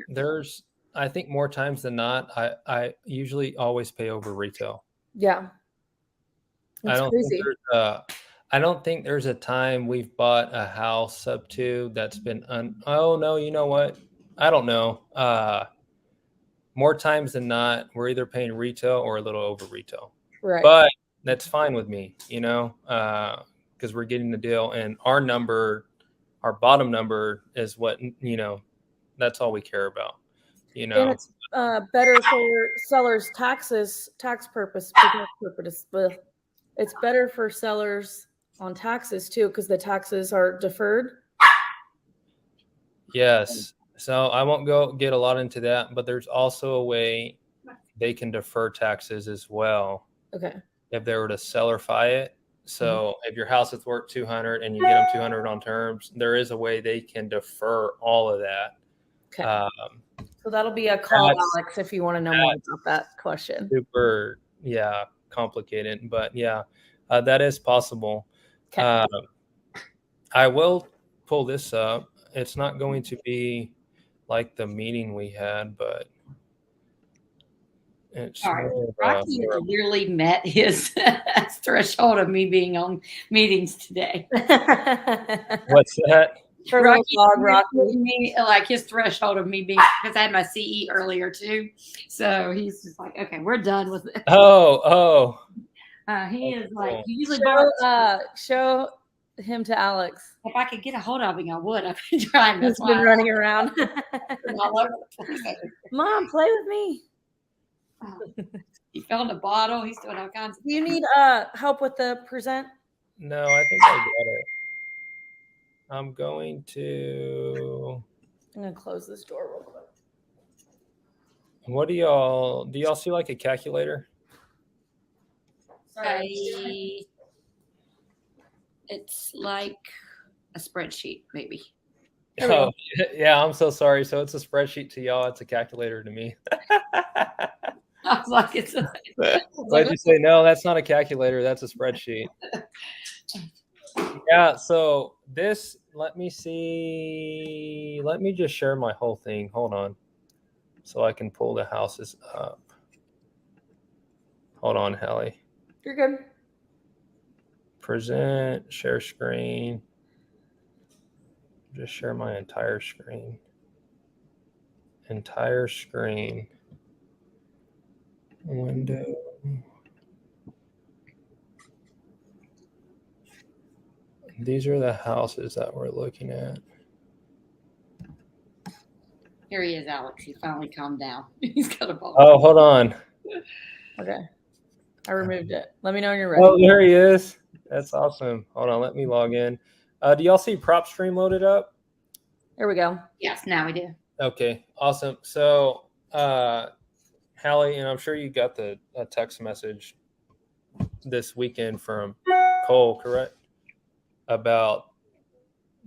B: there's I think more times than not, I usually always pay over retail.
A: Yeah.
B: I
A: It's
B: don't
A: crazy.
B: think I don't think there's a time we've bought a house sub 2 that's been oh no, you know what? I don't know. More times than not, we're either paying retail or a little over retail.
A: Right.
B: But that's fine with me, because we're getting the deal, and our bottom number is what, that's all we care about,
A: And it's better for sellers' tax purpose. It's better for sellers on taxes too, because the taxes are deferred.
B: Yes. So I won't go get a lot into that, but there's also a way they can defer taxes as well.
A: Okay.
B: If they were to sellerify it. So if your house is worth 200 and you get them 200 on terms, there is a way they can defer all of that.
A: Okay. So that'll be a call, Alex, if you want to know more about that question.
B: Super, complicated, but that is possible.
A: Okay.
B: I will pull this up. It's not going to be like the meeting we had, but it's
C: All right.
B: more
C: Rocky has nearly met his threshold of me being on meetings today.
B: What's that?
C: Me, like his threshold of me being, because I had my CE earlier too. So he's just like, okay, we're done with it. He is like, he usually
A: show him to Alex.
C: If I could get a hold of him, I would. I've been trying.
A: He's been running around.
C: All over the place.
A: Mom, play with me.
C: He found a bottle. He's doing all kinds of.
A: Do you need help with the present?
B: No, I think I got it. I'm going to
A: close this door real quick.
B: What do y'all see like a calculator?
C: Sorry. It's like a spreadsheet, maybe.
B: Oh, yeah, I'm so sorry. So it's a spreadsheet to y'all. It's a calculator to me.
C: I was like, it's a.
B: Why'd you say no? That's not a calculator. That's a spreadsheet. Yeah. So this, let me see. Let me just share my whole thing. Hold on, so I can pull the houses up. Hold on, Hallie.
A: You're good.
B: Present, share screen. Just share my entire screen. Entire screen. Window. These are the houses that we're looking at.
C: Here he is, Alex. He finally calmed down. He's got a ball.
B: Oh, hold on.
A: Okay. I removed it. Let me know when you're ready.
B: Oh, there he is. That's awesome. Hold on. Let me log in. Do y'all see PropStream loaded up?
A: There we go.
C: Yes, now we do.
B: Okay, awesome. So, Hallie, and I'm sure you got a text message this weekend from Cole, correct? About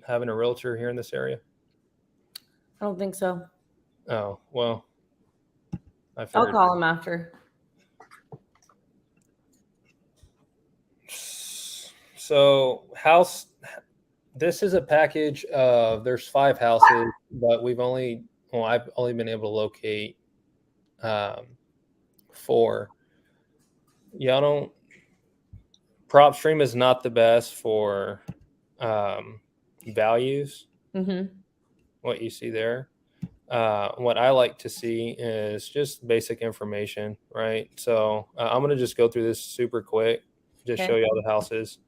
B: having a realtor here in this area?
A: I don't think so.
B: Oh, well.
A: I'll call him after.
B: So this is a package of, there's 5 houses, but I've only been able to locate 4. PropStream is not the best for values.
A: Mm-hmm.
B: What you see there. What I like to see is just basic information, right? So I'm going to just go through this super quick, show you all the houses.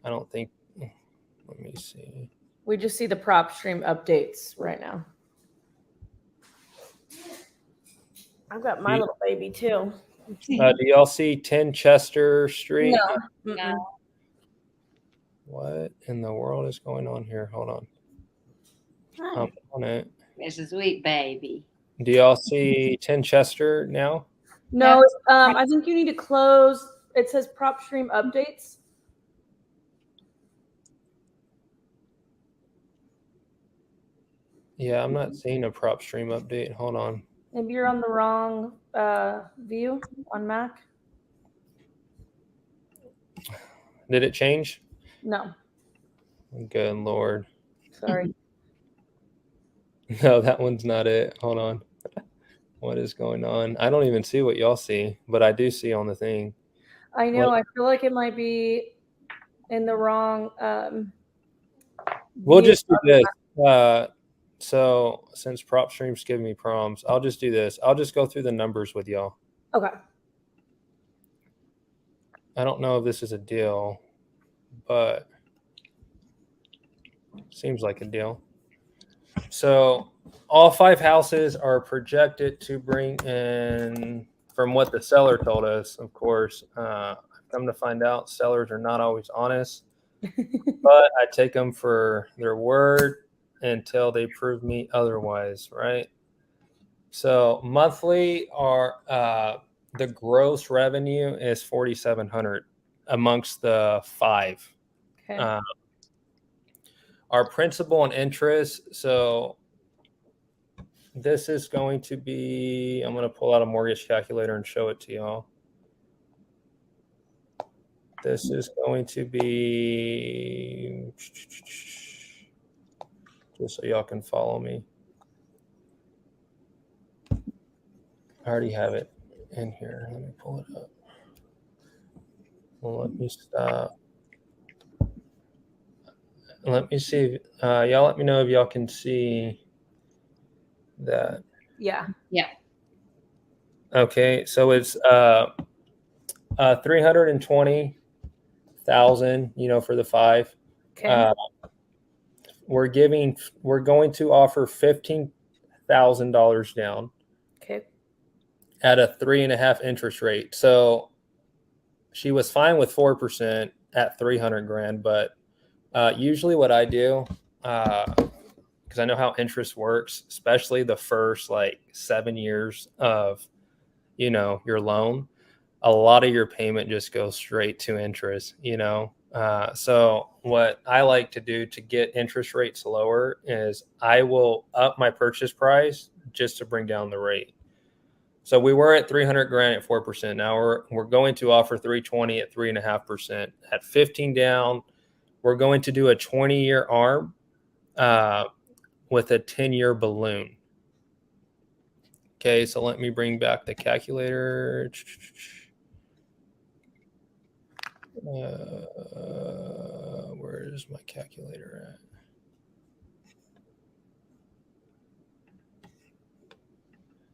B: I don't think, let me see.
A: We just see the PropStream updates right now. I've got my little baby too.
B: Do y'all see 10 Chester Street?
A: No.
B: What in the world is going on here? Hold on. I'm on it.
C: It's a sweet baby.
B: Do y'all see 10 Chester now?
A: No, I think you need to close. It says PropStream updates.
B: Yeah, I'm not seeing a prop stream update. Hold on.
A: Maybe you're on the wrong view on Mac.
B: Did it change?
A: No,
B: Good Lord.
A: sorry.
B: No, that one's not it. Hold on. What is going on? I don't even see what y'all see, but I do see on the thing.
A: I know. I feel like it might be in the wrong.
B: We'll
A: View
B: just do
A: of
B: this. So since prop streams give me prompts, I'll just do this. I'll just go through the numbers with y'all.
A: Okay.
B: I don't know if this is a deal, but seems like a deal. So all 5 houses are projected to bring in, from what the seller told us, of course, I've come to find out sellers are not always honest, but I take them for their word until they prove me otherwise, right? So monthly the gross revenue is 4,700 amongst the 5.
A: Okay.
B: Our principal and interest, so this is going to be, I'm going to pull out a mortgage calculator and show it to y'all. This is going to be, just so y'all can follow me. I already have it in here. Let me pull it up. Well, let me stop. Let me see. Y'all let me know if y'all can see that.
A: Yeah.
C: Yeah.
B: Okay, so it's 320,000, for the 5.
A: Okay.
B: We're going to offer $15,000 down
A: Okay.
B: at a 3.5 interest rate. So she was fine with 4% at 300 grand, but usually what I do, because I know how interest works, especially the first like 7 years of, your loan, a lot of your payment just goes straight to interest, so what I like to do to get interest rates lower is I will up my purchase price just to bring down the rate. So we were at 300 grand at 4%. Now we're going to offer 320 at 3.5% at 15 down. We're going to do a 20-year arm with a 10-year balloon. Okay, so let me bring back the calculator. Where is my calculator at?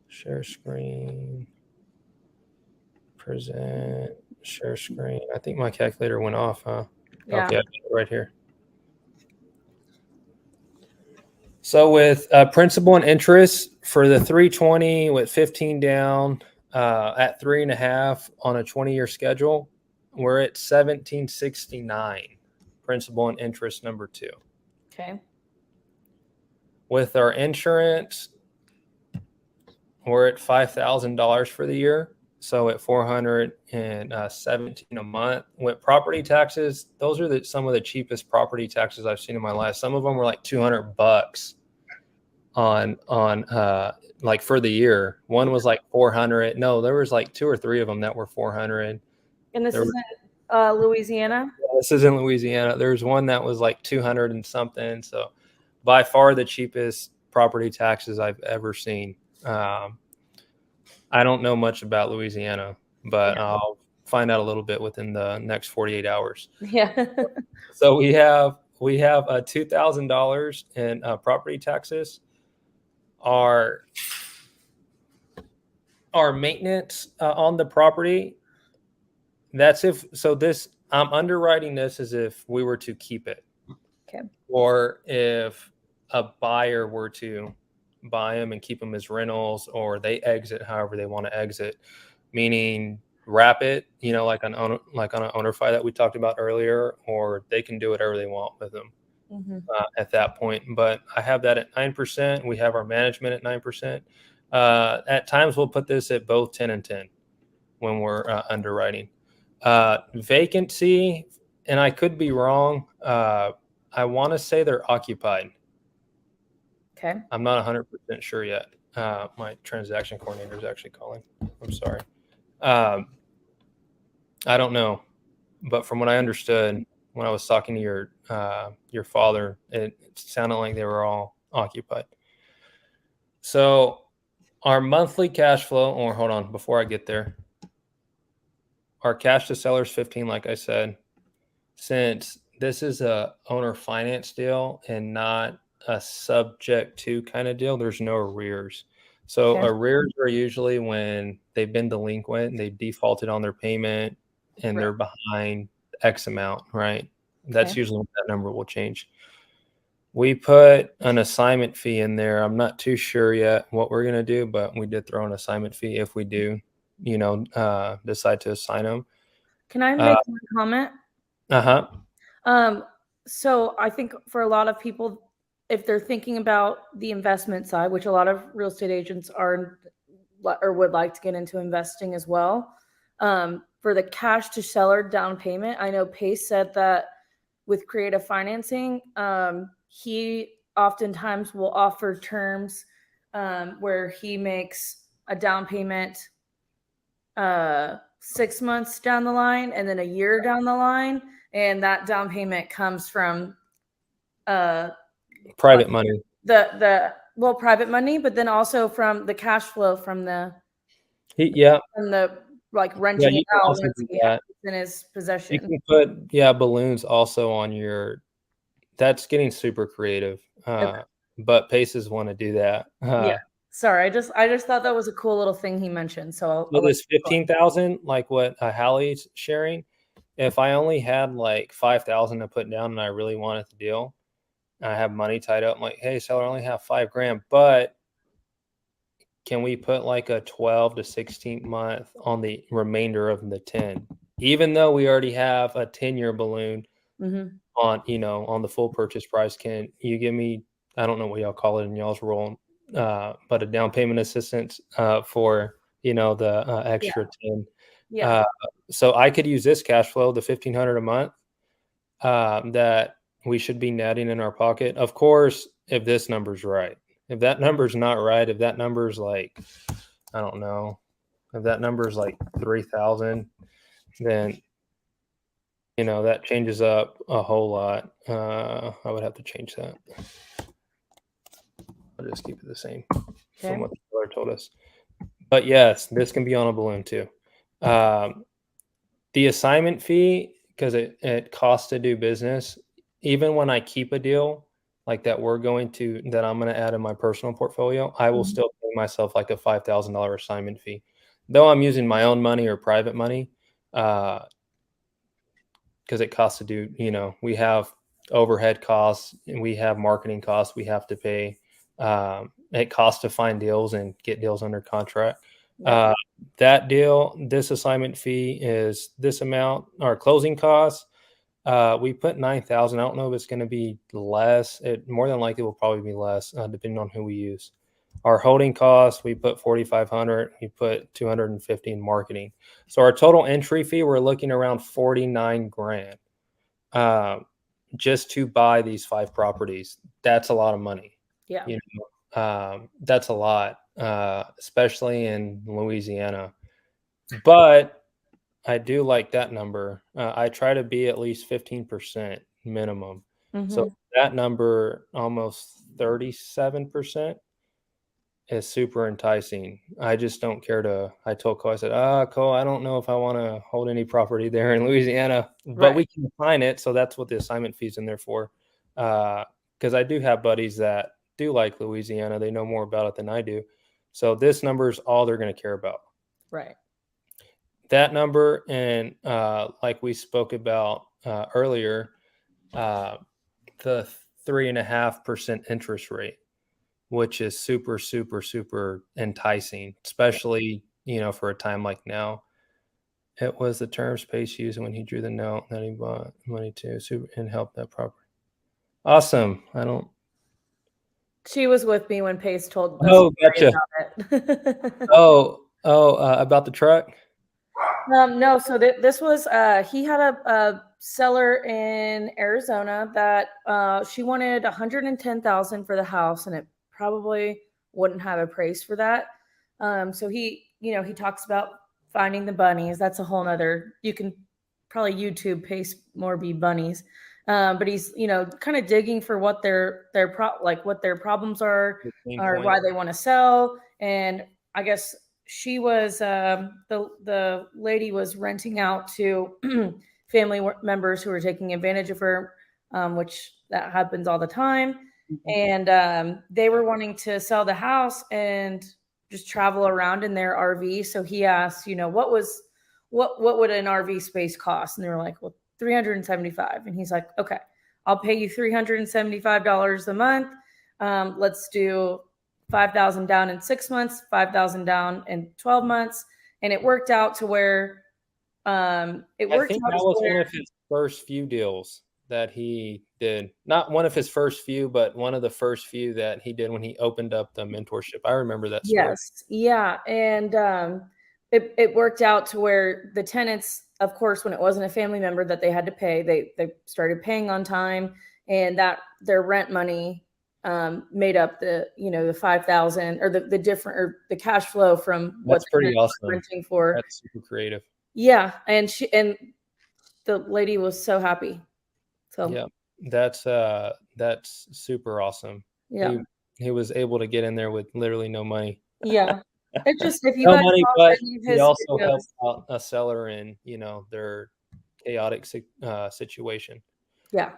B: Share screen. Present. Share screen. I think my calculator went off, huh?
A: Yeah.
B: Okay, right here. So with principal and interest for the 320 with 15 down at 3.5 on a 20-year schedule, we're at 1769. Principal and interest number 2.
A: Okay.
B: With our insurance, we're at $5,000 for the year. So at $417 a month. With property taxes, those are some of the cheapest property taxes I've seen in my life. Some of them were like $200 on like for the year. One was like 400. No, there was like 2 or 3 of them that were 400.
A: And this is in Louisiana?
B: This is in Louisiana. There's one that was like 200 and something. So by far the cheapest property taxes I've ever seen. I don't know much about Louisiana, but I'll find out a little bit within the next 48 hours.
A: Yeah.
B: So we have $2,000 in property taxes. Our maintenance on the property, I'm underwriting this as if we were to keep it.
A: Okay.
B: Or if a buyer were to buy them and keep them as rentals, or they exit however they want to exit, meaning wrap it, like on an owner-fi that we talked about earlier, or they can do whatever they want with them at that point. But I have that at 9%. We have our management at 9%. At times we'll put this at both 10 and 10 when we're underwriting. Vacancy, and I could be wrong. I want to say they're occupied.
A: Okay.
B: I'm not 100% sure yet. My transaction coordinator is actually calling. I'm sorry. I don't know, but from what I understood when I was talking to your father, it sounded like they were all occupied. So our monthly cash flow, or hold on, before I get there, our cash to sellers 15, like I said, since this is a owner finance deal and not a subject to kind of deal, there's no arrears. So
A: Okay.
B: arrears are usually when they've been delinquent, they've defaulted on their payment, and they're behind X amount, right? That's
A: Okay.
B: usually when that number will change. We put an assignment fee in there. I'm not too sure yet what we're going to do, but we did throw an assignment fee if we do, decide to assign them.
A: Can I make one comment?
B: Uh-huh.
A: So I think for a lot of people, if they're thinking about the investment side, which a lot of real estate agents are or would like to get into investing as well, for the cash to seller down payment, I know Pace said that with creative financing, he oftentimes will offer terms where he makes a down payment 6 months down the line and then a year down the line, and that down payment comes from
B: Private money.
A: the private money, but then also from the cash flow from the like renting it
B: you can
A: out
B: also
A: once
B: do
A: he
B: that.
A: has it in his
B: You
A: possession.
B: can put balloons also on your. That's getting super creative, but Paces want to do that.
A: Yeah. Sorry, I just thought that was a cool little thing he mentioned. So
B: So this 15,000, like what Hallie's sharing, if I only had like 5,000 to put down and I really wanted the deal, and I have money tied up, I'm like, hey, seller, I only have $5,000, but can we put like a 12 to 16 month on the remainder of the 10? Even though we already have a 10-year balloon on the full purchase price, can you give me, I don't know what y'all call it in y'all's role, but a down payment assistance for the extra 10.
A: Yeah.
B: So I could use this cash flow, the 1,500 a month, that we should be netting in our pocket. Of course, if this number's right. If that number's not right, if that number's like, I don't know, if that number's like 3,000, then that changes up a whole lot. I would have to change that. I'll just keep it the same from what the seller told us. But yes, this can be on a balloon too. The assignment fee, because it costs to do business, even when I keep a deal like that I'm going to add in my personal portfolio, I will still pay myself like a $5,000 assignment fee. Though I'm using my own money or private money, because it costs to do, we have overhead costs and we have marketing costs we have to pay. It costs to find deals and get deals under contract. That deal, this assignment fee is this amount. Our closing costs, we put 9,000. I don't know if it's going to be less. It more than likely will probably be less, depending on who we use. Our holding costs, we put 4,500. We put 250 in marketing. So our total entry fee, we're looking around 49 grand, just to buy these 5 properties. That's a lot of money.
A: Yeah.
B: That's a lot, especially in Louisiana. But I do like that number. I try to be at least 15% minimum. So that number, almost 37%, is super enticing. I just don't care I told Cole, I said, Cole, I don't know if I want to hold any property there in Louisiana, but we can assign it. So that's what the assignment fee's in there for. Because I do have buddies that do like Louisiana. They know more about it than I do. So this number is all they're going to care about.
A: Right.
B: That number, and like we spoke about earlier, the 3.5% interest rate, which is super, super, super enticing, especially, for a time like now. It was the terms Pace used when he drew the note that he bought money to and helped that property. Awesome.
A: She was with me when Pace told us
B: gotcha.
A: about it.
B: About the truck?
A: No, so this was he had a seller in Arizona that she wanted 110,000 for the house, and it probably wouldn't have a praise for that. So he, he talks about finding the bunnies. That's a whole nother, you can probably YouTube Pace Morby bunnies. But he's, kind of digging for what what their problems are, or why they want to sell. And I guess she was, the lady was renting out to family members who were taking advantage of her, which that happens all the time. And they were wanting to sell the house and just travel around in their RV. So he asked, what would an RV space cost? And they were like, well, $375. And he's like, okay, I'll pay you $375 a month. Let's do 5,000 down in 6 months, 5,000 down in 12 months. And it worked out to where,
B: I think that was one of his first few deals that he did. Not one of his first few, but one of the first few that he did when he opened up the mentorship. I remember that story.
A: Yes. Yeah. And it worked out to where the tenants, of course, when it wasn't a family member that they had to pay, they started paying on time, and that their rent money made up the 5,000 or the different, or the cash flow from
B: what's pretty awesome
A: renting for.
B: That's super creative.
A: Yeah. And the lady was so happy. So
B: yeah, that's super awesome.
A: Yeah.
B: He was able to get in there with literally no money.
A: Yeah. It's just, if you
B: no money, but he also
A: videos,
B: helped out a seller in, their chaotic situation.
A: Yeah.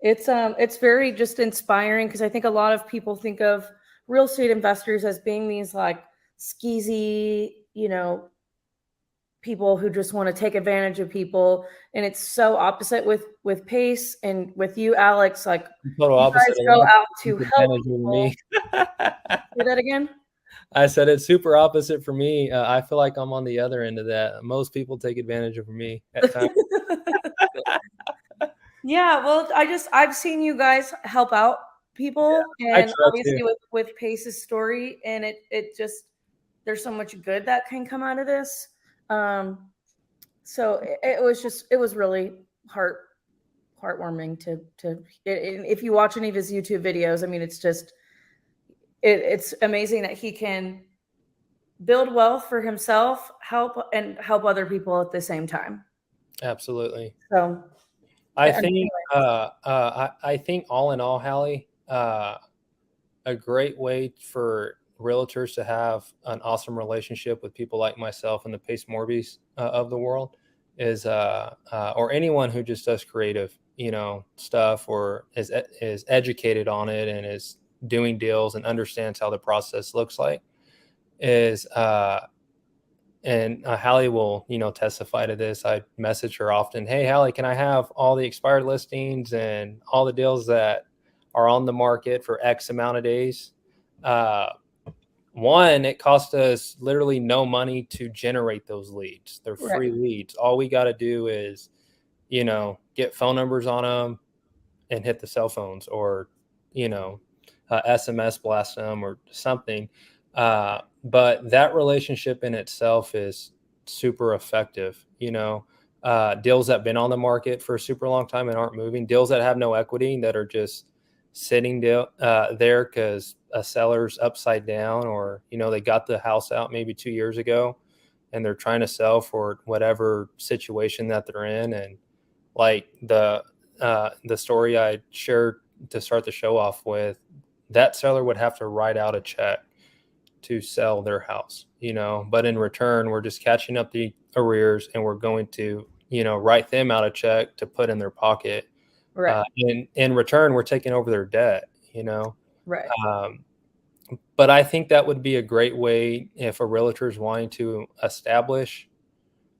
A: It's very just inspiring, because I think a lot of people think of real estate investors as being these like skeezy, people who just want to take advantage of people. And it's so opposite with Pace and with you, Alex. Like,
B: total opposite.
A: You guys go out to help people. Say that again?
B: I said it's super opposite for me. I feel like I'm on the other end of that. Most people take advantage of me at times.
A: Yeah, well, I've seen you guys help out people, and obviously with Pace's story, and it just, there's so much good that can come out of this. So it was really heartwarming to if you watch any of his YouTube videos. I mean, it's just it's amazing that he can build wealth for himself, help other people at the same time.
B: Absolutely.
A: So
B: I think all in all, Hallie, a great way for realtors to have an awesome relationship with people like myself and the Pace Morbys of the world is, or anyone who just does creative, stuff, or is educated on it and is doing deals and understands how the process looks like, is, and Hallie will, testify to this. I message her often. Hey, Hallie, can I have all the expired listings and all the deals that are on the market for X amount of days? One, it costs us literally no money to generate those leads. They're free leads. All we got to do is, get phone numbers on them and hit the cell phones, or, SMS blast them or something. But that relationship in itself is super effective. Deals that have been on the market for a super long time and aren't moving, deals that have no equity, that are just sitting there because a seller's upside down, or, they got the house out maybe 2 years ago and they're trying to sell for whatever situation that they're in. And like the story I shared to start the show off with, that seller would have to write out a check to sell their house, but in return, we're just catching up the arrears, and we're going to, write them out a check to put in their pocket.
A: Right.
B: In return, we're taking over their debt,
A: Right.
B: But I think that would be a great way if a realtor is wanting to establish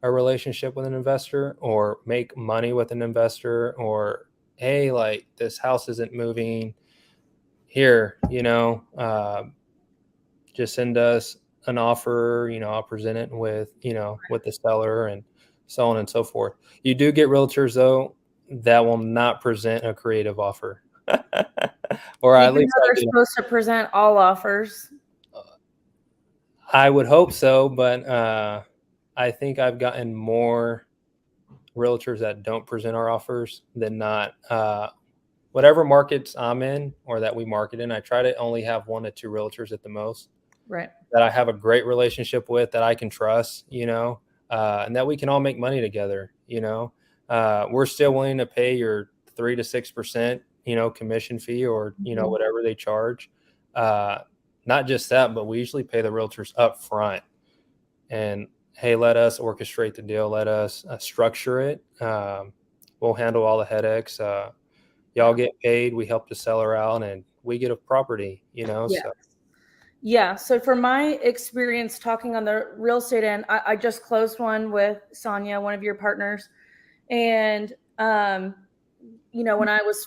B: a relationship with an investor, or make money with an investor, or, hey, like, this house isn't moving here, just send us an offer, I'll present it with, with the seller, and so on and so forth. You do get realtors, though, that will not present a creative offer. Or at least
A: they're supposed to present all offers.
B: I would hope so, but I think I've gotten more realtors that don't present our offers than not. whatever markets I'm in or that we market in, I try to only have 1 to 2 realtors at the most.
A: Right.
B: That I have a great relationship with, that I can trust, and that we can all make money together. We're still willing to pay your 3 to 6%, commission fee, or, whatever they charge. Not just that, but we usually pay the realtors up front, and hey, let us orchestrate the deal. Let us structure it. We'll handle all the headaches. Y'all get paid. We help the seller out, and we get a property,
A: Yeah.
B: So.
A: Yeah. So from my experience talking on the real estate end, I just closed one with Sonia, one of your partners. And, when I was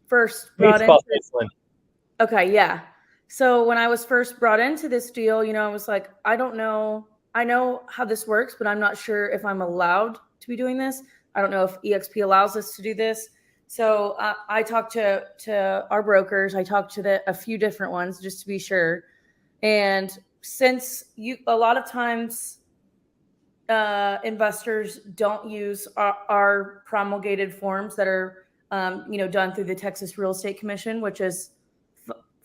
A: first brought into this, okay. Yeah. So when I was first brought into this deal, I was like, I don't know. I know how this works, but I'm not sure if I'm allowed to be doing this. I don't know if EXP allows us to do this. So I talked to our brokers. I talked to a few different ones just to be sure. And since a lot of times investors don't use our promulgated forms that are, done through the Texas Real Estate Commission, which is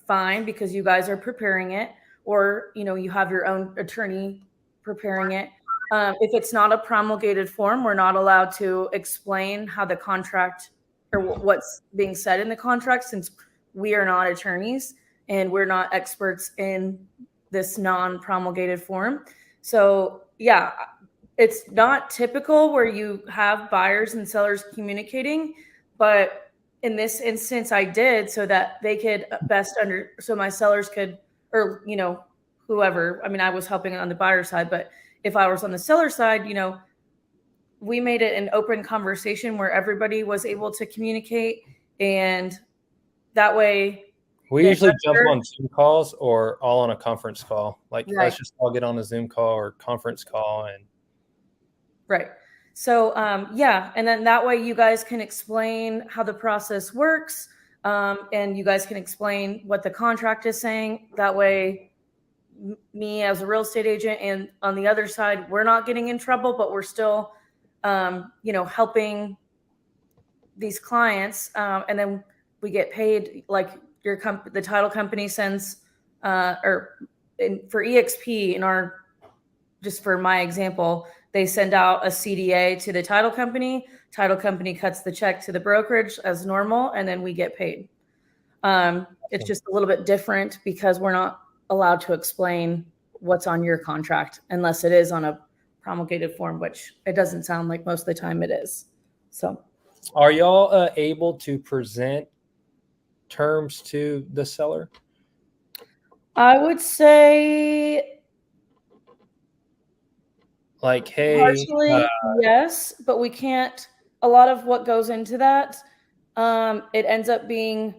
A: fine because you guys are preparing it, or, you have your own attorney preparing it. If it's not a promulgated form, we're not allowed to explain how the contract or what's being said in the contract, since we are not attorneys and we're not experts in this non-promulgated form. So yeah, it's not typical where you have buyers and sellers communicating, but in this instance I did, so that they could so my sellers could, or, whoever, I mean, I was helping on the buyer side, but if I was on the seller side, we made it an open conversation where everybody was able to communicate, and that way
B: we usually jump on Zoom calls or all on a conference call. Like, right. Let's just all get on a Zoom call or conference call.
A: Right. So, yeah. And then that way you guys can explain how the process works. And you guys can explain what the contract is saying. That way, me as a real estate agent, and on the other side, we're not getting in trouble, but we're still, helping these clients. And then we get paid, like the title company sends, for EXP just for my example, they send out a CDA to the title company. Title company cuts the check to the brokerage as normal, and then we get paid. It's just a little bit different because we're not allowed to explain what's on your contract unless it is on a promulgated form, which it doesn't sound like most of the time it is. So,
B: are y'all able to present terms to the seller?
A: I would say,
B: like, hey,
A: partially, yes, but we can't. A lot of what goes into that, it ends up being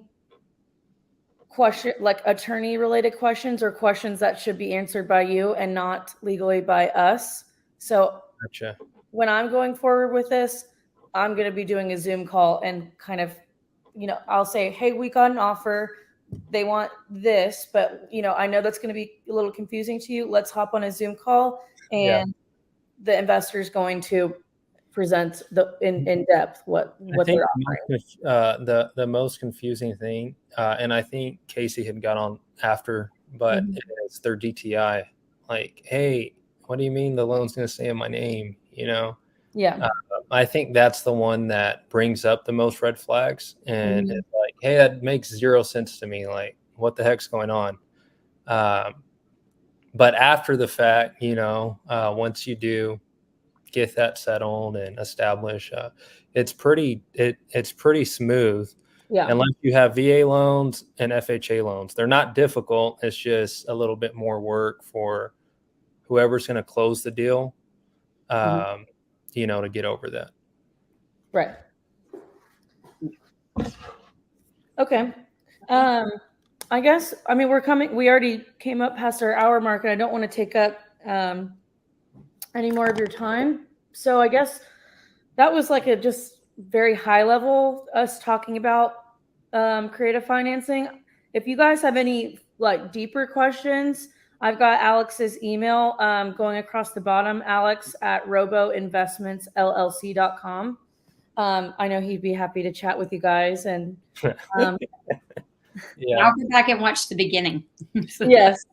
A: attorney related questions, or questions that should be answered by you and not legally by us. So
B: gotcha.
A: When I'm going forward with this, I'm going to be doing a Zoom call and kind of, I'll say, hey, we got an offer. They want this, but, I know that's going to be a little confusing to you. Let's hop on a Zoom call, and the investor is going to present in depth what they're offering.
B: The most confusing thing, and I think Casey had got on after, but it's their DTI. Like, hey, what do you mean the loan's going to stay in my name?
A: Yeah.
B: I think that's the one that brings up the most red flags, and it's like, hey, that makes zero sense to me. Like, what the heck's going on? But after the fact, once you do get that settled and established, it's pretty smooth.
A: Yeah.
B: Unless you have VA loans and FHA loans, they're not difficult. It's just a little bit more work for whoever's going to close the deal, to get over that.
A: Right. Okay. I guess, we already came up past our hour mark, and I don't want to take up any more of your time. So I guess that was like a just very high level, us talking about creative financing. If you guys have any deeper questions, I've got Alex's email going across the bottom, alex@roboinvestmentsllc.com. I know he'd be happy to chat with you guys. And
B: Yeah.
C: I'll go back and watch the beginning. So,
A: yes.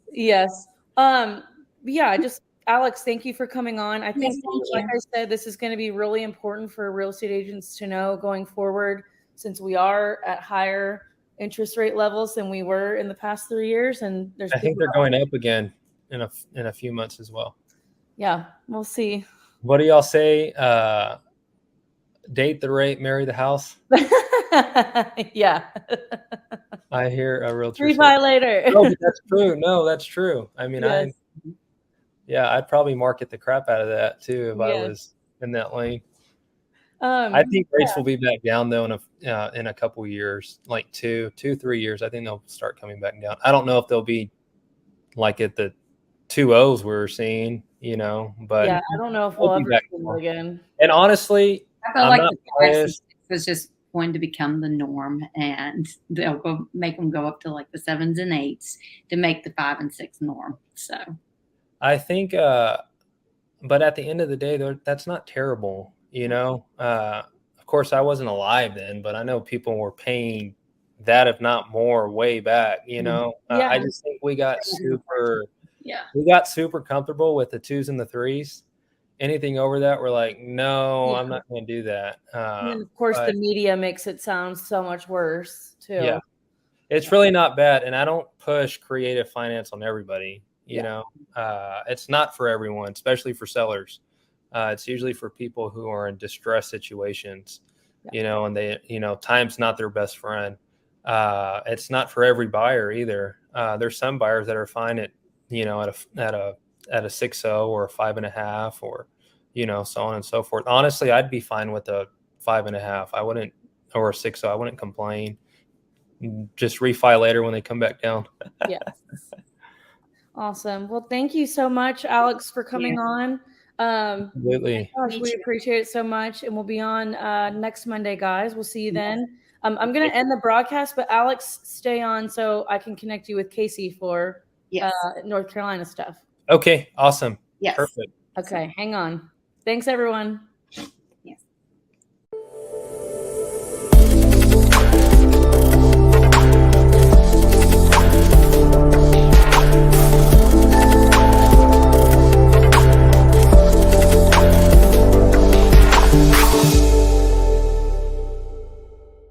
A: Yeah, just Alex, thank you for coming on. I think,
C: thank
A: like
C: you.
A: I said, this is going to be really important for real estate agents to know going forward, since we are at higher interest rate levels than we were in the past 3 years. And there's
B: I think
A: people
B: they're going up again in a few months as well.
A: Yeah, we'll see.
B: What do y'all say? Date the rate, marry the house.
A: Yeah.
B: I hear a realtor
A: Refi
B: say,
A: later.
B: "No, but that's true. No, that's true." I mean,
A: Yes.
B: I'd probably market the crap out of that too if I
A: Yes.
B: was in that lane. I think rates
A: Yeah.
B: will be back down though in a couple years, like 3 years. I think they'll start coming back down. I don't know if they'll be like at the 2.0s we were seeing, but
A: Yeah, I don't know if
B: they'll
A: we'll
B: be
A: ever
B: back
A: see
B: more.
A: it again.
B: And honestly,
C: I feel
B: I'm
C: like
B: not
C: the 5 and
B: biased.
C: 6 was just going to become the norm, and they'll make them go up to like the 7s and 8s to make the 5 and 6 norm. So
B: I think, but at the end of the day, that's not terrible, Of course, I wasn't alive then, but I know people were paying that, if not more, way back.
A: Yeah.
B: I just think we got super comfortable with the 2s and the 3s. Anything over that, we're like, no,
A: Yeah.
B: I'm not going to do that.
A: And then, of course, the media makes it sound so much worse too.
B: Yeah, it's really not bad. And I don't push creative finance on everybody. It's not for everyone, especially for sellers. It's usually for people who are in distress situations, and they, time's not their best friend. It's not for every buyer either. There's some buyers that are fine at, at a 6.0 or a 5.5 or, so on and so forth. Honestly, I'd be fine with a 5.5. I wouldn't, or a 6.0. I wouldn't complain. Just refi later when they come back down.
A: Yes. Awesome. Well, thank you so much, Alex, for coming on.
B: Absolutely.
A: Gosh, we appreciate it so much. And we'll be on next Monday, guys. We'll see you then. I'm going to end the broadcast, but Alex, stay on so I can connect you with Casey for North Carolina stuff.
B: Okay. Awesome.
C: yes.
B: Perfect.
A: Okay. Hang on. Thanks, everyone.